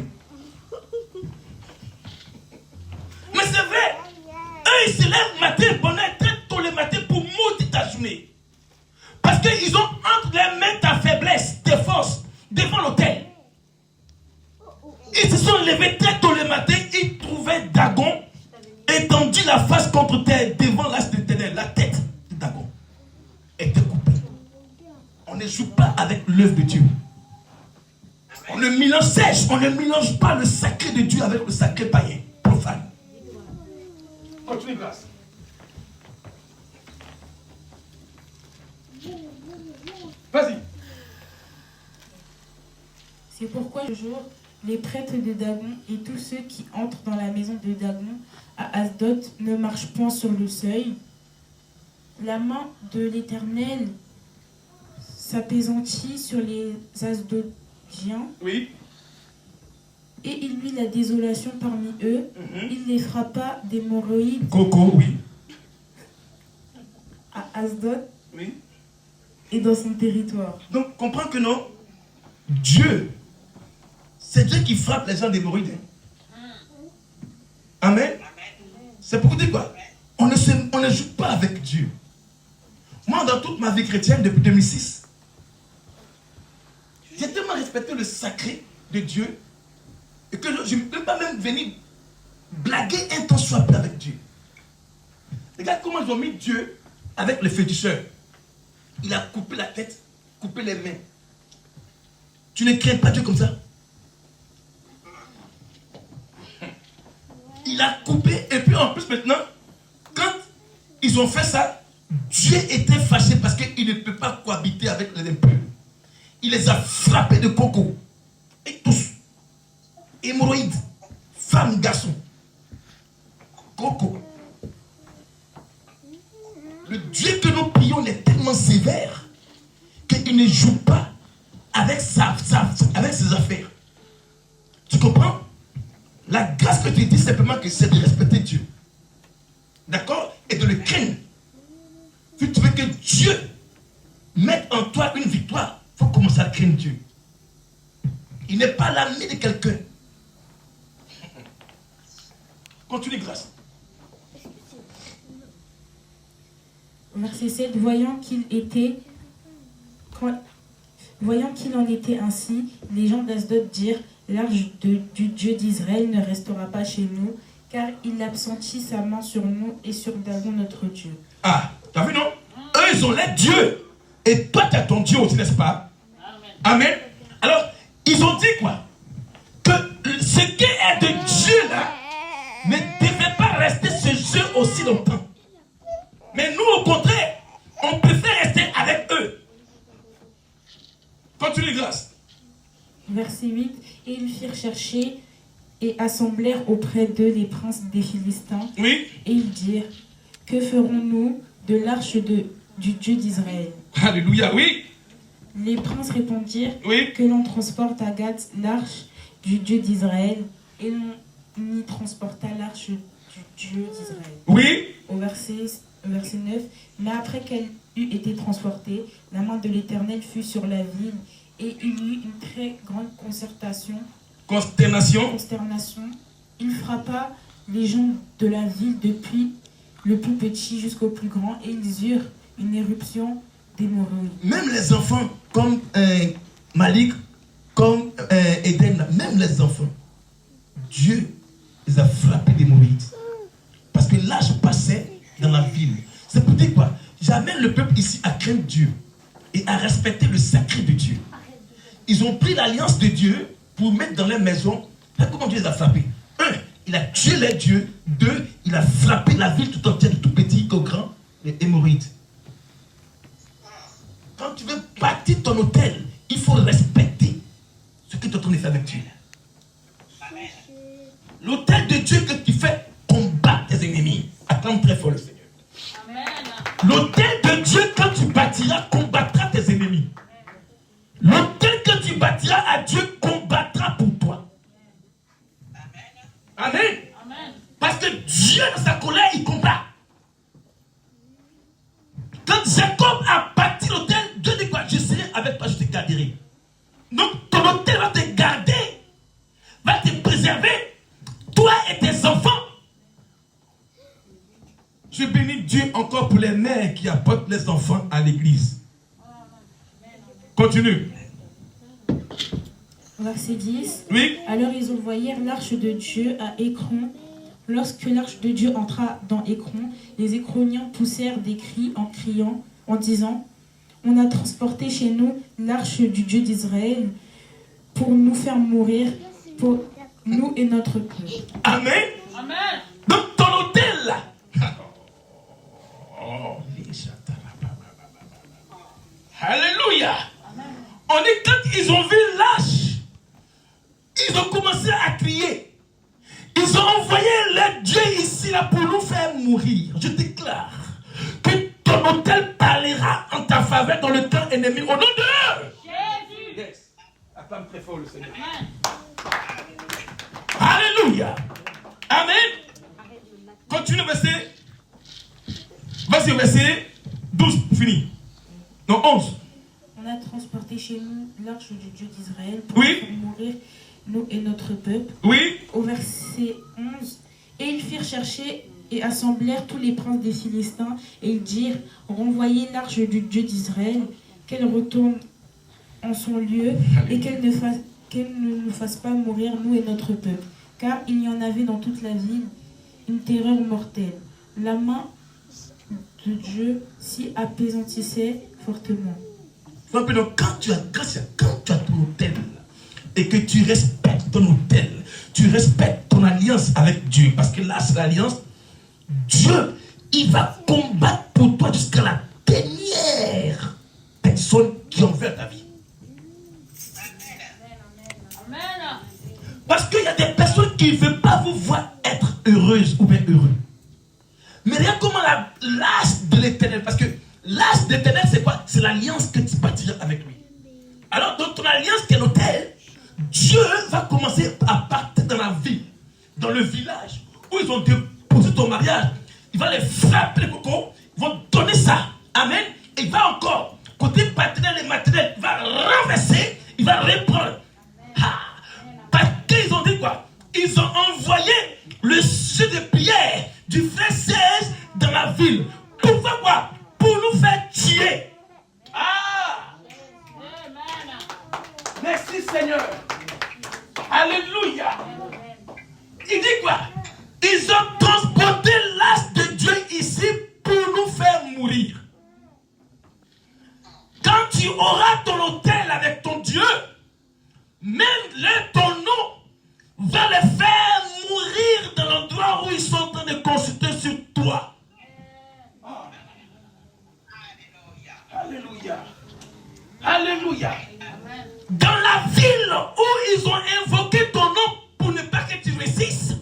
Mais c'est vrai. Eux, ils se lèvent matin, bonheur, très tôt le matin pour maudire ta journée. Parce qu'ils ont entre les mains ta faiblesse, tes forces, devant l'autel. Ils se sont levés très tôt le matin, ils trouvaient Dagon étendu la face contre terre devant l'âge de l'Éternel. La tête de Dagon était coupée. On ne joue pas avec l'œuvre de Dieu. On ne mélange pas le sacré de Dieu avec le sacré païen, profane. Continue, grâce. Vas-y.
C'est pourquoi ce jour, les prêtres de Dagon et tous ceux qui entrent dans la maison de Dagon à Asdod ne marchent point sur le seuil. La main de l'Éternel s'apaisantit sur les Asdodiens.
Oui.
Et il mit la désolation parmi eux. Il les frappa d'hémorroïdes
Coco, oui.
à Asdod
Oui.
et dans son territoire.
Donc, comprends que non. Dieu, c'est Dieu qui frappe les gens d'hémorroïdes. Amen. C'est pour vous dire quoi? On ne joue pas avec Dieu. Moi, dans toute ma vie chrétienne, depuis 2006, j'ai tellement respecté le sacré de Dieu et que je ne peux pas même venir blaguer un temps soit peu avec Dieu. Regarde comment ils ont mis Dieu avec les féticheurs. il a coupé la tête, coupé les mains. Tu ne crains pas Dieu comme ça? Il a coupé, et puis en plus maintenant, quand ils ont fait ça, Dieu était fâché parce qu'il ne peut pas cohabiter avec les impurs. Il les a frappés de coco. Et tous. Hémorroïdes. Femmes, garçons. Coco. Le Dieu que nous prions est tellement sévère qu'il ne joue pas avec ses affaires. Tu comprends? La grâce que tu dis simplement que c'est de respecter Dieu. D'accord? Et de le craindre. Si tu veux que Dieu mette en toi une victoire, il faut commencer à craindre Dieu. Il n'est pas l'ami de quelqu'un. Continue, grâce.
Verset 7, voyant qu'il en était ainsi, les gens d'Asdod dirent, l'arche du Dieu d'Israël ne restera pas chez nous, car il absentit sa main sur nous et sur Dagon notre Dieu.
Ah, t'as vu non? Eux, ils ont l'air Dieu. Et toi, tu as ton Dieu aussi, n'est-ce pas? Amen. Alors, ils ont dit quoi? Que ce qui est de Dieu là ne devait pas rester ce jeu aussi longtemps. Mais nous, au contraire, on préfère rester avec eux. Continue, grâce.
Verset 8, et ils firent chercher et assemblèrent auprès d'eux les princes des Philistins.
Oui.
Et ils dirent, que ferons-nous de l'arche du Dieu d'Israël?
Alléluia, oui.
Les princes répondirent,
Oui.
que l'on transporte à Gath l'arche du Dieu d'Israël. Et l'on y transporta l'arche du Dieu d'Israël.
Oui.
Au verset 9, mais après qu'elle eut été transportée, la main de l'Éternel fut sur la ville, et il y eut une très grande consternation. Il frappa les gens de la ville depuis le plus petit jusqu'au plus grand, et ils eurent une éruption d'hémorroïdes.
Même les enfants, comme Malik, comme Eden, même les enfants, Dieu les a frappés d'hémorroïdes. Parce que l'âge passait dans la ville. C'est pour dire quoi? J'amène le peuple ici à craindre Dieu et à respecter le sacré de Dieu. Ils ont pris l'alliance de Dieu pour mettre dans les maisons. Comment Dieu les a frappés? Un, il a tué les dieux. Deux, il a frappé la ville tout entière, de tout petit qu'au grand, les hémorroïdes. Quand tu veux bâtir ton hôtel, il faut respecter ce que tu es en train de faire avec Dieu. L'hôtel de Dieu que tu fais combat tes ennemis. Acclame très fort le Seigneur. L'hôtel de Dieu quand tu bâtiras combattra tes ennemis. L'hôtel que tu bâtiras à Dieu combattra pour toi. Amen. Parce que Dieu dans sa colère il combat. Quand Jacob a bâti l'hôtel, Dieu dit quoi? Je serai avec toi, je te garderai. Donc ton hôtel va te garder, va te préserver, toi et tes enfants. Je bénis Dieu encore pour les mères qui apportent les enfants à l'église. Continue.
Verset 10.
Oui.
Alors ils envoyèrent l'arche de Dieu à Écron. Lorsque l'arche de Dieu entra dans Écron, les Écroniens poussèrent des cris en criant, en disant, on a transporté chez nous l'arche du Dieu d'Israël pour nous faire mourir, pour nous et notre peuple.
Amen.
Amen.
Donc ton hôtel là. Alléluia. On est quand ils ont vu l'arche, ils ont commencé à crier. Ils ont envoyé leur Dieu ici là pour nous faire mourir. Je déclare que ton hôtel parlera en ta faveur dans le temps ennemi. Au nom de
Jésus.
Yes. Acclame très fort le Seigneur.
Amen.
Alléluia. Amen. Continue verset. Vas-y, verset 12, fini. Non, 11.
On a transporté chez nous l'arche du Dieu d'Israël pour
Oui.
faire mourir nous et notre peuple.
Oui.
Au verset 11, et ils firent chercher et assemblèrent tous les princes des Philistins, et ils dirent, renvoyez l'arche du Dieu d'Israël, qu'elle retourne en son lieu, et qu'elle ne nous fasse pas mourir, nous et notre peuple. Car il y en avait dans toute la ville une terreur mortelle. La main de Dieu s'y apaisantissait fortement.
Donc, quand tu as ton hôtel et que tu respectes ton hôtel, tu respectes ton alliance avec Dieu, parce que là, c'est l'alliance, Dieu, il va combattre pour toi jusqu'à la dernière personne qui en fait ta vie.
Amen.
Parce qu'il y a des personnes qui ne veulent pas vous voir être heureuses ou bien heureux. Mais regarde comment l'âge de l'éternel, parce que l'âge de l'éternel, c'est quoi? C'est l'alliance que tu bâtiras avec lui. Alors, dans ton alliance qui est l'autel, Dieu va commencer à partir dans la ville, dans le village, où ils ont déposé ton mariage. Il va les frapper les cocos, ils vont donner ça. Amen. Et il va encore, côté paternel et maternel, il va renverser, il va reprendre. Parce qu'ils ont dit quoi? Ils ont envoyé le sujet de prière du frère Serge dans la ville. Pourquoi quoi? Pour nous faire tuer. Merci Seigneur. Alléluia. Il dit quoi? Ils ont transporté l'âge de Dieu ici pour nous faire mourir. Quand tu auras ton hôtel avec ton Dieu, même ton nom va les faire mourir dans l'endroit où ils sont en train de consulter sur toi. Alléluia. Alléluia. Dans la ville où ils ont invoqué ton nom pour ne pas que tu réussisses,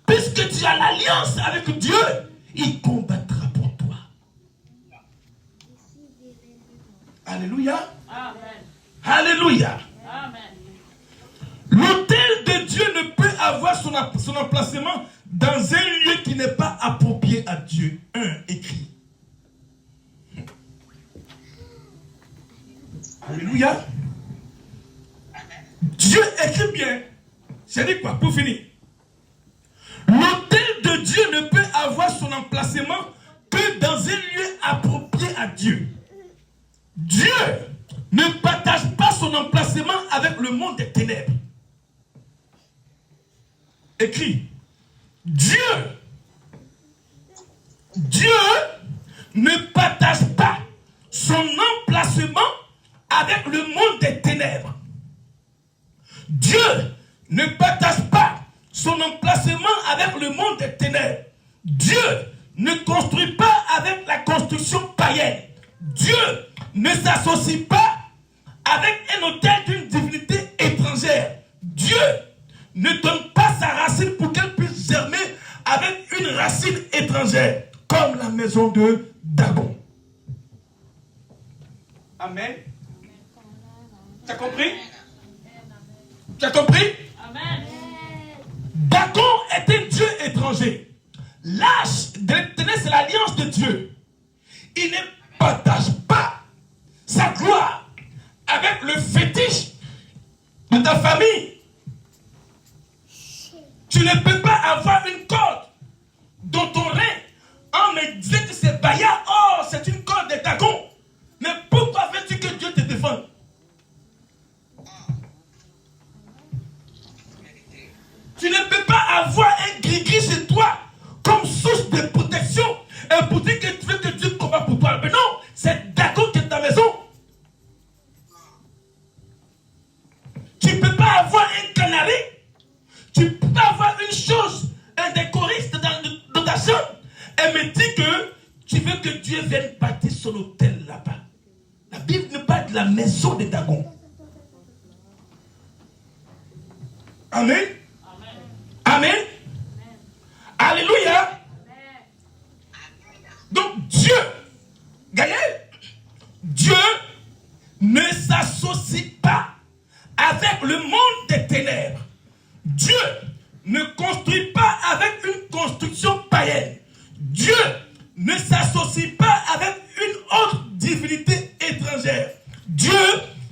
puisque tu as l'alliance avec Dieu, il combattra pour toi. Alléluia.
Amen.
Alléluia.
Amen.
L'autel de Dieu ne peut avoir son emplacement dans un lieu qui n'est pas approprié à Dieu. Écrit. Alléluia. Dieu écrit bien. C'est dit quoi? Pour finir. L'autel de Dieu ne peut avoir son emplacement que dans un lieu approprié à Dieu. Dieu ne partage pas son emplacement avec le monde des ténèbres. Écrit. Dieu ne partage pas son emplacement avec le monde des ténèbres. Dieu ne partage pas son emplacement avec le monde des ténèbres. Dieu ne construit pas avec la construction païenne. Dieu ne s'associe pas avec un autel d'une divinité étrangère. Dieu ne donne pas sa racine pour qu'elle puisse germer avec une racine étrangère, comme la maison de Dagon. Amen. Tu as compris? Tu as compris?
Amen.
Dagon est un dieu étranger. L'âge de l'éternel, c'est l'alliance de Dieu. Il ne partage pas sa gloire avec le fétiche de ta famille. Tu ne peux pas avoir une corde dans ton rein en me disant que c'est Baya. Oh, c'est une corde de Dagon. Mais pourquoi veux-tu que Dieu te défende? Tu ne peux pas avoir un gris-gris chez toi comme source de protection et pour dire que tu veux que Dieu combat pour toi. Mais non, c'est Dagon qui est ta maison. Tu ne peux pas avoir un canari. Tu ne peux pas avoir une chose, un décoriste dans ta chambre et me dire que tu veux que Dieu vienne bâtir son hôtel là-bas. La Bible ne parle de la maison de Dagon. Amen. Amen. Alléluia. Donc Dieu, Gaël, Dieu ne s'associe pas avec le monde des ténèbres. Dieu ne construit pas avec une construction païenne. Dieu ne s'associe pas avec une autre divinité étrangère. Dieu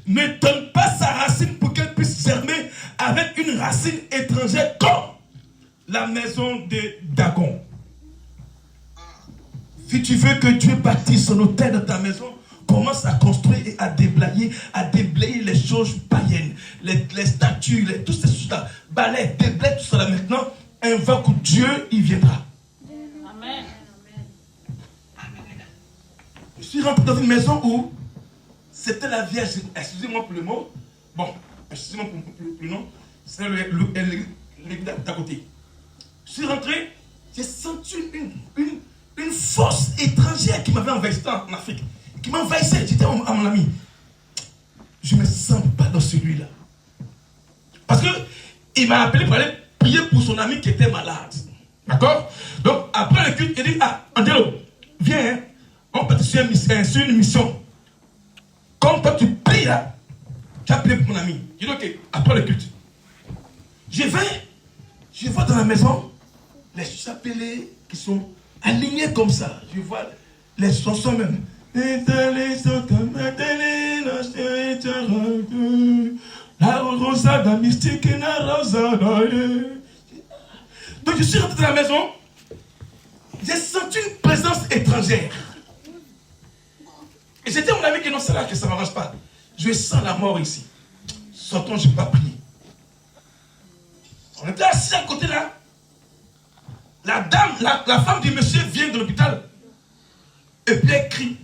ne donne pas sa racine pour qu'elle puisse germer avec une racine étrangère comme la maison de Dagon. Si tu veux que Dieu bâtisse son hôtel dans ta maison, commence à construire et à déblayer les choses païennes, les statues, toutes ces choses-là. Balaye, déblaye tout ça là maintenant. Invoque Dieu, il viendra.
Amen.
Je suis rentré dans une maison où c'était la Vierge, excusez-moi pour le mot, bon, excusez-moi pour le nom, c'est l'église d'à côté. Je suis rentré, j'ai senti une force étrangère qui m'avait envahi en Afrique, qui m'envahissait. J'étais à mon ami. Je me sens pas dans celui-là. Parce qu'il m'a appelé pour aller prier pour son ami qui était malade. D'accord? Donc, après le culte, il dit, ah, Angelo, viens, hein, on peut te sur une mission. Comme toi tu pries là, tu as prié pour mon ami. Je dis, ok, après le culte. Je vois dans la maison les chapelets qui sont alignés comme ça. Je vois les chansons même. La rosada mystique et la rosada. Donc je suis rentré dans la maison, j'ai senti une présence étrangère. Et j'étais mon ami qui non, c'est là que ça ne m'arrange pas. Je sens la mort ici. Sortons, je n'ai pas prié. On était assis à côté là. La dame, la femme du monsieur vient de l'hôpital. Et puis elle crie.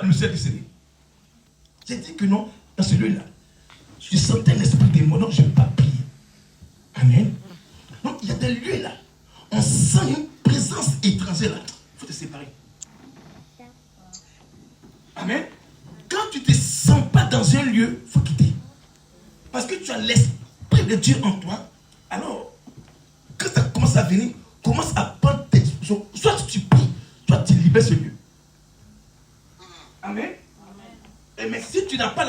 Le monsieur est décédé. J'ai dit que non, dans celui-là, je sentais l'esprit démoniaque, je n'ai pas prié. Amen. Donc il y a des lieux là, on sent une présence étrangère là. Il faut te séparer. Amen. Quand tu ne te sens pas dans un lieu, il faut quitter. Parce que tu as l'esprit de Dieu en toi. Alors, quand ça commence à venir, commence à prendre tes dispositions. Soit tu pries, soit tu libères ce lieu. Amen. Et mais si tu n'as pas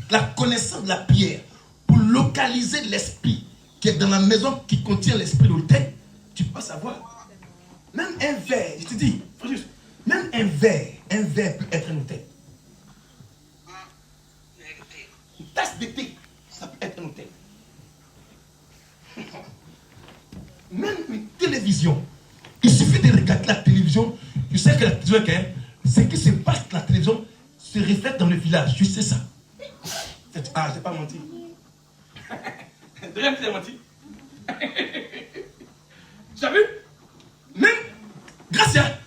la connaissance de la prière pour localiser l'esprit qui est dans la maison qui contient l'esprit de l'autel, tu ne peux pas savoir. Même un verre, je te dis, même un verre peut être un autel. Une tasse de thé, ça peut être un autel. Même une télévision, il suffit de regarder la télévision. Tu sais que la télévision, ce qui se passe à la télévision se reflète dans le village. Tu sais ça. Ah, je n'ai pas menti. De rien que j'ai menti. Tu as vu? Même, grâce à,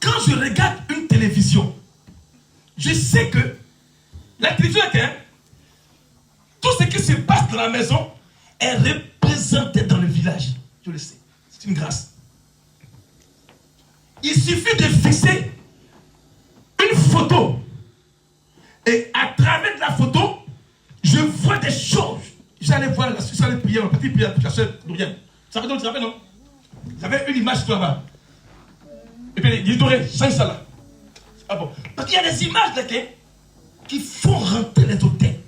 quand je regarde une télévision, je sais que la télévision, tout ce qui se passe dans la maison est représenté dans le village. Je le sais. C'est une grâce. Il suffit de fixer une photo. Et à travers la photo, je vois des choses. J'allais voir la suite, j'allais prier, un petit prière pour la soeur Dourienne. Ça fait donc, tu te rappelles, non? J'avais une image là-bas. Et puis, il dit, change ça là. Ah bon? Parce qu'il y a des images là qui font rentrer les hôtels.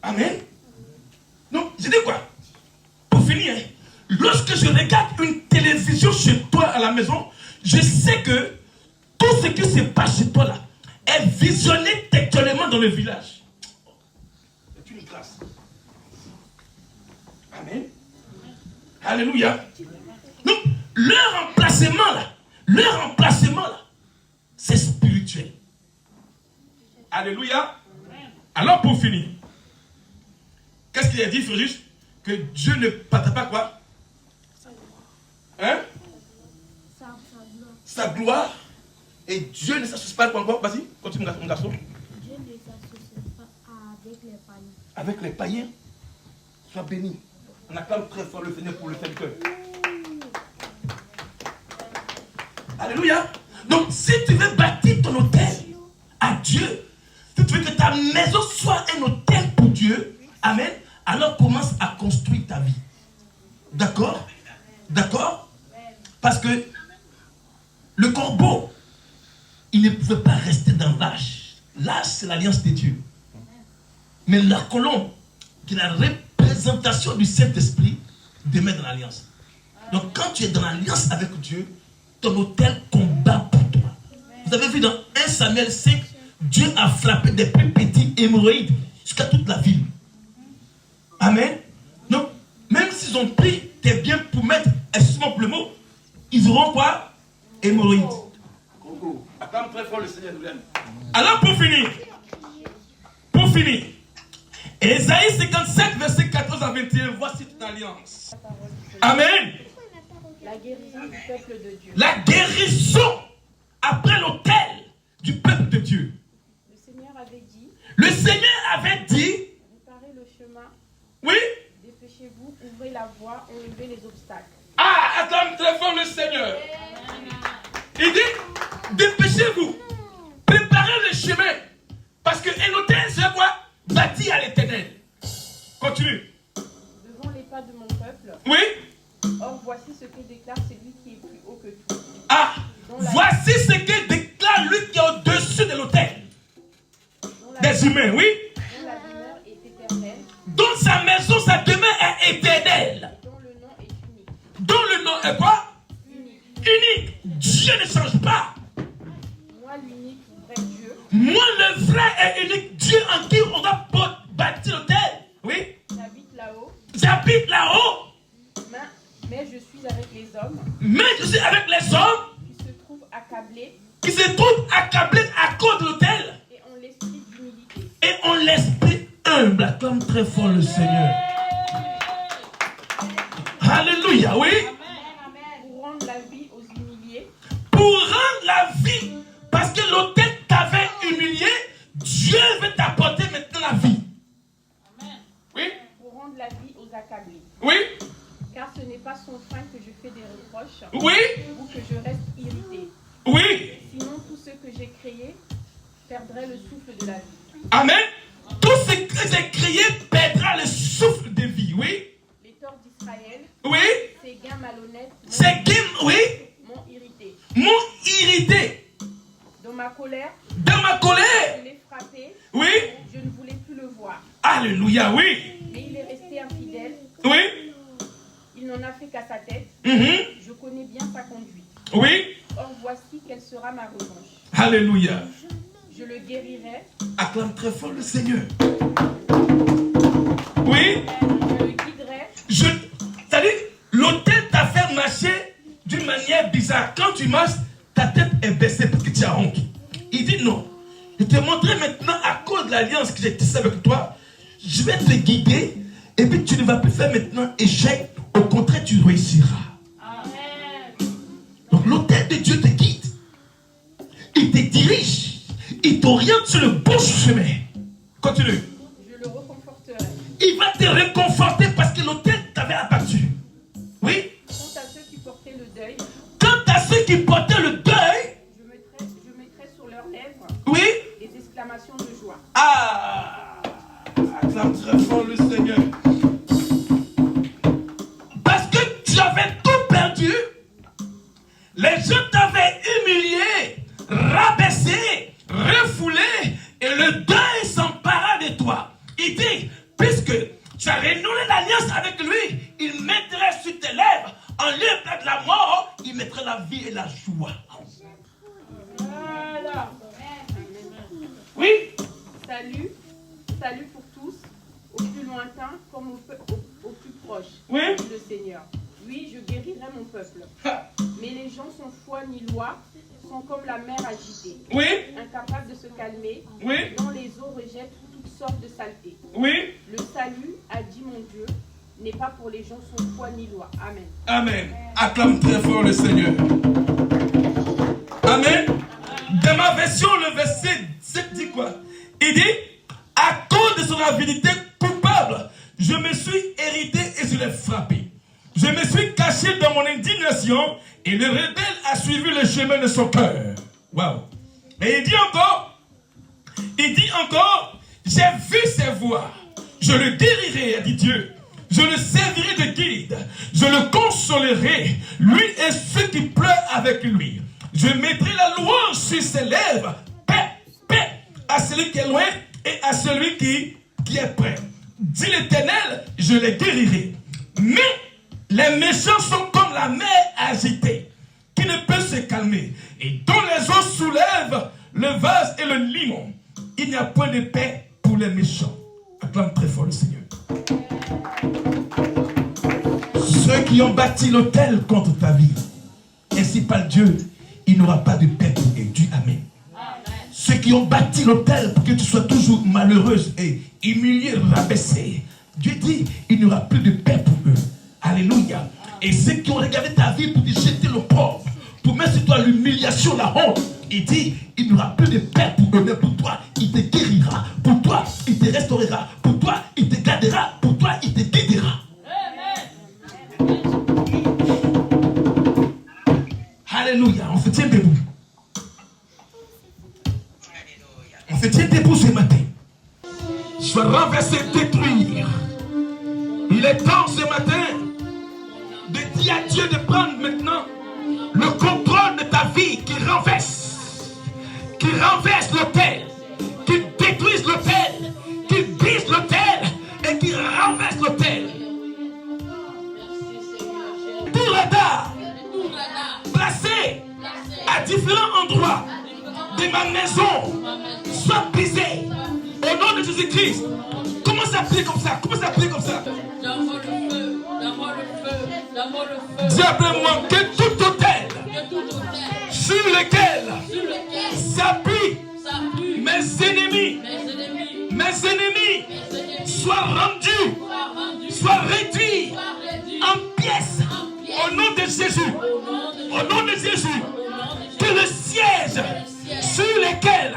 Amen. Donc, je dis quoi? Pour finir, lorsque je regarde une télévision chez toi à la maison, je sais que tout ce qui se passe chez toi là est visionné textuellement dans le village. C'est une grâce. Amen. Alléluia. Donc, leur emplacement là, c'est spirituel. Alléluia. Alors pour finir, qu'est-ce qu'il a dit, Fréjus? Que Dieu ne partage pas quoi? Hein? Sa gloire. Et Dieu ne s'associe pas encore. Vas-y, continue mon garçon.
Dieu ne s'associe pas avec les païens.
Avec les païens, sois béni. On acclame très fort le Seigneur pour le serviteur. Alléluia. Donc, si tu veux bâtir ton hôtel à Dieu, si tu veux que ta maison soit un hôtel pour Dieu, amen, alors commence à construire ta vie. D'accord? D'accord? Parce que le corbeau, il ne pouvait pas rester dans l'âge. L'âge, c'est l'alliance de Dieu. Mais la colombe, qui est la représentation du Saint-Esprit, demeure dans l'alliance. Donc quand tu es dans l'alliance avec Dieu, ton hôtel combat pour toi. Vous avez vu dans 1 Samuel 5, Dieu a frappé des plus petits hémorroïdes jusqu'à toute la ville. Amen. Donc, même s'ils ont pris tes biens pour mettre, excuse-moi pour le mot, ils auront quoi? Hémorroïdes. Acclame très fort le Seigneur. Alors pour finir, Ésaïe 57, verset 14 à 21, voici ton alliance. Amen.
La guérison du peuple de Dieu.
La guérison après l'autel du peuple de Dieu.
Le Seigneur avait dit,
Le Seigneur avait dit,
préparez le chemin,
oui.
dépêchez-vous, ouvrez la voie, enlevez les obstacles.
Ah, acclame très fort le Seigneur. Il dit, dépêchez-vous, préparez le chemin. Parce qu'un autel, c'est quoi? Bâti à l'Éternel. Continue.
Devant les pas de mon peuple,
Oui.
or voici ce que déclare celui qui est plus haut que tout.
Ah, voici ce que déclare lui qui est au-dessus de l'autel. Des humains, oui.
Dont la demeure est éternelle,
Dans sa maison, sa demeure est éternelle.
dont le nom est unique.
Dont le nom est quoi?
Unique.
Unique. Dieu ne change pas.
Moi, l'unique, vrai Dieu,
Moi, le vrai et unique Dieu en qui on va bâtir l'autel. Oui.
j'habite là-haut,
J'habite là-haut,
mais je suis avec les hommes
mais je suis avec les hommes
qui se trouvent accablés
qui se trouvent accablés à cause de l'autel
et ont l'esprit d'humilité.
et ont l'esprit humble. Acclame très fort le Seigneur. Alléluia, oui.
Pour rendre la vie aux humiliés,
Pour rendre la vie, parce que l'autel t'avait humilié, Dieu veut t'apporter maintenant la vie. Oui,
pour rendre la vie aux accablés.
oui,
Car ce n'est pas sans frein que je fais des reproches
oui,
ou que je reste irrité.
oui.
Sinon, tout ce que j'ai créé perdrait le souffle de la vie.
Amen. Tout ce que j'ai crié perdra le souffle de vie. Oui,
Les torts d'Israël,
oui.
ces gains malhonnêtes
C'est qui, oui,
m'ont irrité.
m'ont irrité.
Dans ma colère,
Dans ma colère,
je l'ai frappé,
oui.
je ne voulais plus le voir.
Alléluia, oui.
Mais il est resté infidèle,
Oui.
il n'en a fait qu'à sa tête.
Mhm.
Je connais bien sa conduite.
Oui.
Or, voici quelle sera ma revanche.
Alléluia.
Je le guérirai,
Acclame très fort le Seigneur. Oui.
je le guiderai,
C'est-à-dire, l'autel t'a fait marcher d'une manière bizarre. Quand tu marches, ta tête est baissée parce que tu as honte. Il dit non. Je te montrerai maintenant, à cause de l'alliance que j'ai tissée avec toi, je vais te guider et puis tu ne vas plus faire maintenant échec. Au contraire, tu réussiras. Donc l'autel de Dieu te guide. Il te dirige. Il t'oriente sur le bon chemin. Continue.
je le reconforterai.
Il va te réconforter parce que l'autel t'avait abattu. Oui.
Quant à ceux qui portaient le deuil,
Quant à ceux qui portaient le deuil,
je mettrai sur leurs lèvres
oui.
des exclamations de joie.
Ah, acclame très fort le Seigneur. Parce que tu avais tout perdu. Les gens t'avaient humilié, rabaissé, refoulé, et le deuil s'empara de toi. Il dit, puisque tu as renoué l'alliance avec lui, il mettrait sur tes lèvres, en lieu de la mort, il mettrait la vie et la joie. Oui.
Salut pour tous, au plus lointain comme au plus proche,
Oui.
dit le Seigneur. Oui, je guérirai mon peuple. Mais les gens sans foi ni loi sont comme la mer agitée,
Oui.
incapables de se calmer,
Oui.
dont les eaux rejettent toutes sortes de saletés.
Oui.
Le salut, a dit mon Dieu, n'est pas pour les gens sans foi ni loi. Amen.
Amen. Acclame très fort le Seigneur. Amen. Dans ma version, le verset 7 dit quoi? Il dit, à cause de son avidité coupable, je me suis hérité et je l'ai frappé. Je me suis caché dans mon indignation et le rebelle a suivi le chemin de son cœur. Waouh. Et il dit encore, j'ai vu ses voies. Je le guérirai, a dit Dieu. Je le servirai de guide. Je le consolerai, lui et ceux qui pleurent avec lui. Je mettrai la louange sur ses lèvres. Paix, paix à celui qui est loin et à celui qui est près. Dit l'Éternel, je les guérirai. Mais les méchants sont comme la mer agitée, qui ne peut se calmer, et dont les eaux soulèvent le vase et le limon. Il n'y a point de paix pour les méchants. Acclame très fort le Seigneur. Ceux qui ont bâti l'autel contre ta vie, ainsi par Dieu, il n'y aura pas de paix pour eux. Dis Amen. Ceux qui ont bâti l'autel pour que tu sois toujours malheureuse et humiliée, rabaissée, Dieu dit, il n'y aura plus de paix pour eux. Alléluia. Et ceux qui ont regardé ta vie pour te jeter le pauvre, pour mettre sur toi l'humiliation, la honte, il dit, il n'y aura plus de paix pour eux, mais pour toi, il te guérira. Pour toi, il te restaurera. Pour toi, il te gardera. Pour toi, il te guidera. Alléluia. On se tient debout. On se tient debout ce matin. Je vais renverser, détruire. Il est temps ce matin de dire à Dieu de prendre maintenant le contrôle de ta vie, qui renverse l'autel, qui détruise l'autel, qui brise l'autel et qui renverse l'autel. Tout radar placé à différents endroits de ma maison soit brisé au nom de Jésus-Christ. Comment ça prier comme ça? Comment ça prier comme ça? Dis après moi que tout autel sur lequel s'appuient mes ennemis soient rendus, soient réduits en pièces au nom de Jésus. Au nom de Jésus, que le siège sur lequel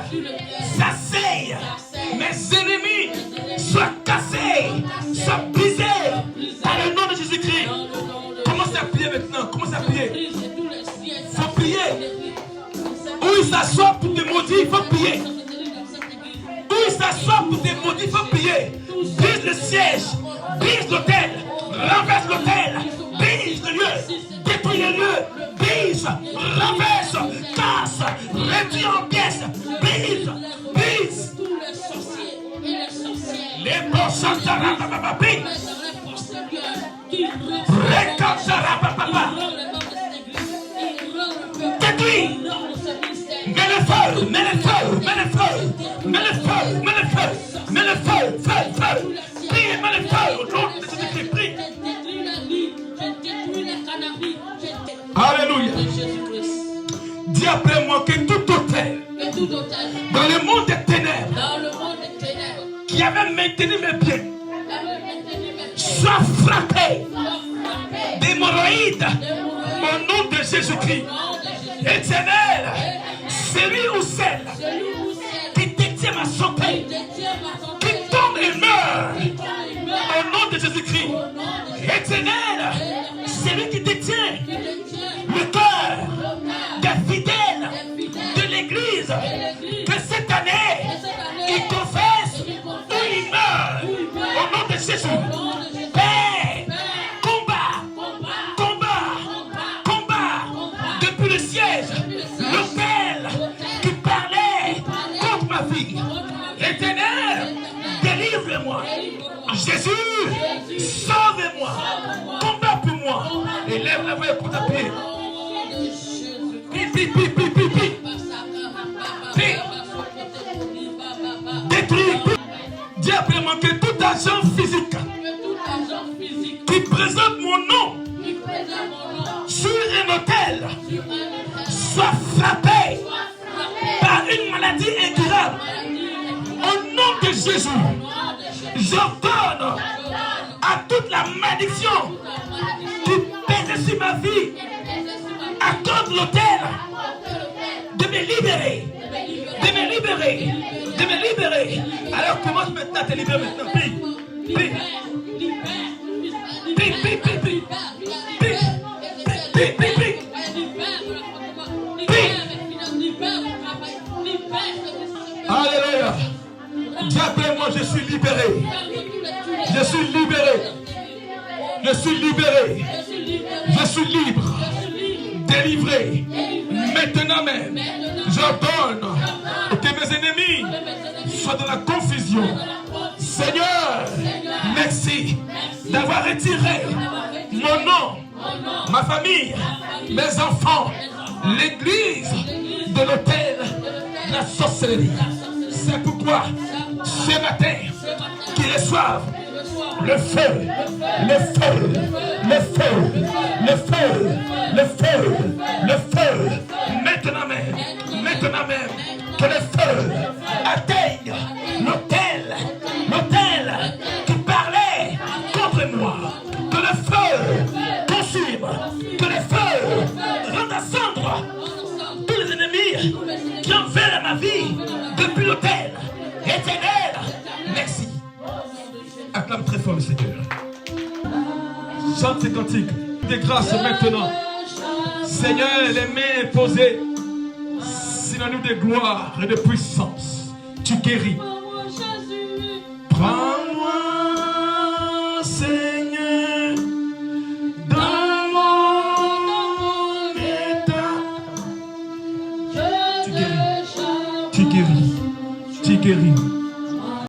s'asseyent mes ennemis soit cassé, soit brisé par le nom de Jésus-Christ. Commence à prier maintenant. Commence à prier. Il faut prier. Où il s'assoit pour te maudire, il faut prier. Où il s'assoit pour te maudire, il faut prier. Brise le siège, brise l'autel, renverse l'autel, brise le lieu, détruis le lieu, brise, renverse, casse, réduis en pièces, brise. Les prochains sarababababé. Détruis. Mets le feu, mets le feu, mets le feu, mets le feu, mets le feu, mets le feu, feu. Prie, mets le feu au nom de Jésus-Christ, prie. Alléluia. Dis après moi que tout autel dans le monde des ténèbres qui avait maintenu mes biens soit frappé d'hémorroïdes au nom de Jésus-Christ. Éternel, celui ou celle qui détient ma santé, qui tombe et meurt au nom de Jésus-Christ. Éternel, celui qui détient le cœur des fidèles de l'Église, que cette année, il confesse ou il meurt au nom de Jésus. Paix, combat, depuis le siège, l'autel qui parlait contre ma vie. Éternel, délivre-moi. Jésus, sauve-moi. Combat pour moi. Et lève la voix pour t'appuyer. Détruis. Dis après moi que tout agent physique qui présente mon nom sur un autel soit frappé par une maladie incurable. Au nom de Jésus, j'ordonne à toute la malédiction qui pèse sur ma vie, accorde l'autel de me libérer. Alors commence maintenant à te libérer maintenant. Prie. Alléluia. Dis après moi, je suis libéré. Je suis libre. Délivré. Maintenant même, j'ordonne que mes ennemis soient dans la confusion. Seigneur, merci d'avoir retiré mon nom, ma famille, mes enfants, l'église de l'autel de la sorcellerie. C'est pourquoi ce matin, qu'ils reçoivent le feu, maintenant même, que le feu atteigne l'autel qui parlait contre moi, que le feu consume Chante ces cantiques. Des grâces maintenant. Seigneur, les mains posées, synonyme de gloire et de puissance. Tu guéris. Prends-moi, Seigneur, dans mon état. Tu guéris. Tu guéris. Tu guéris.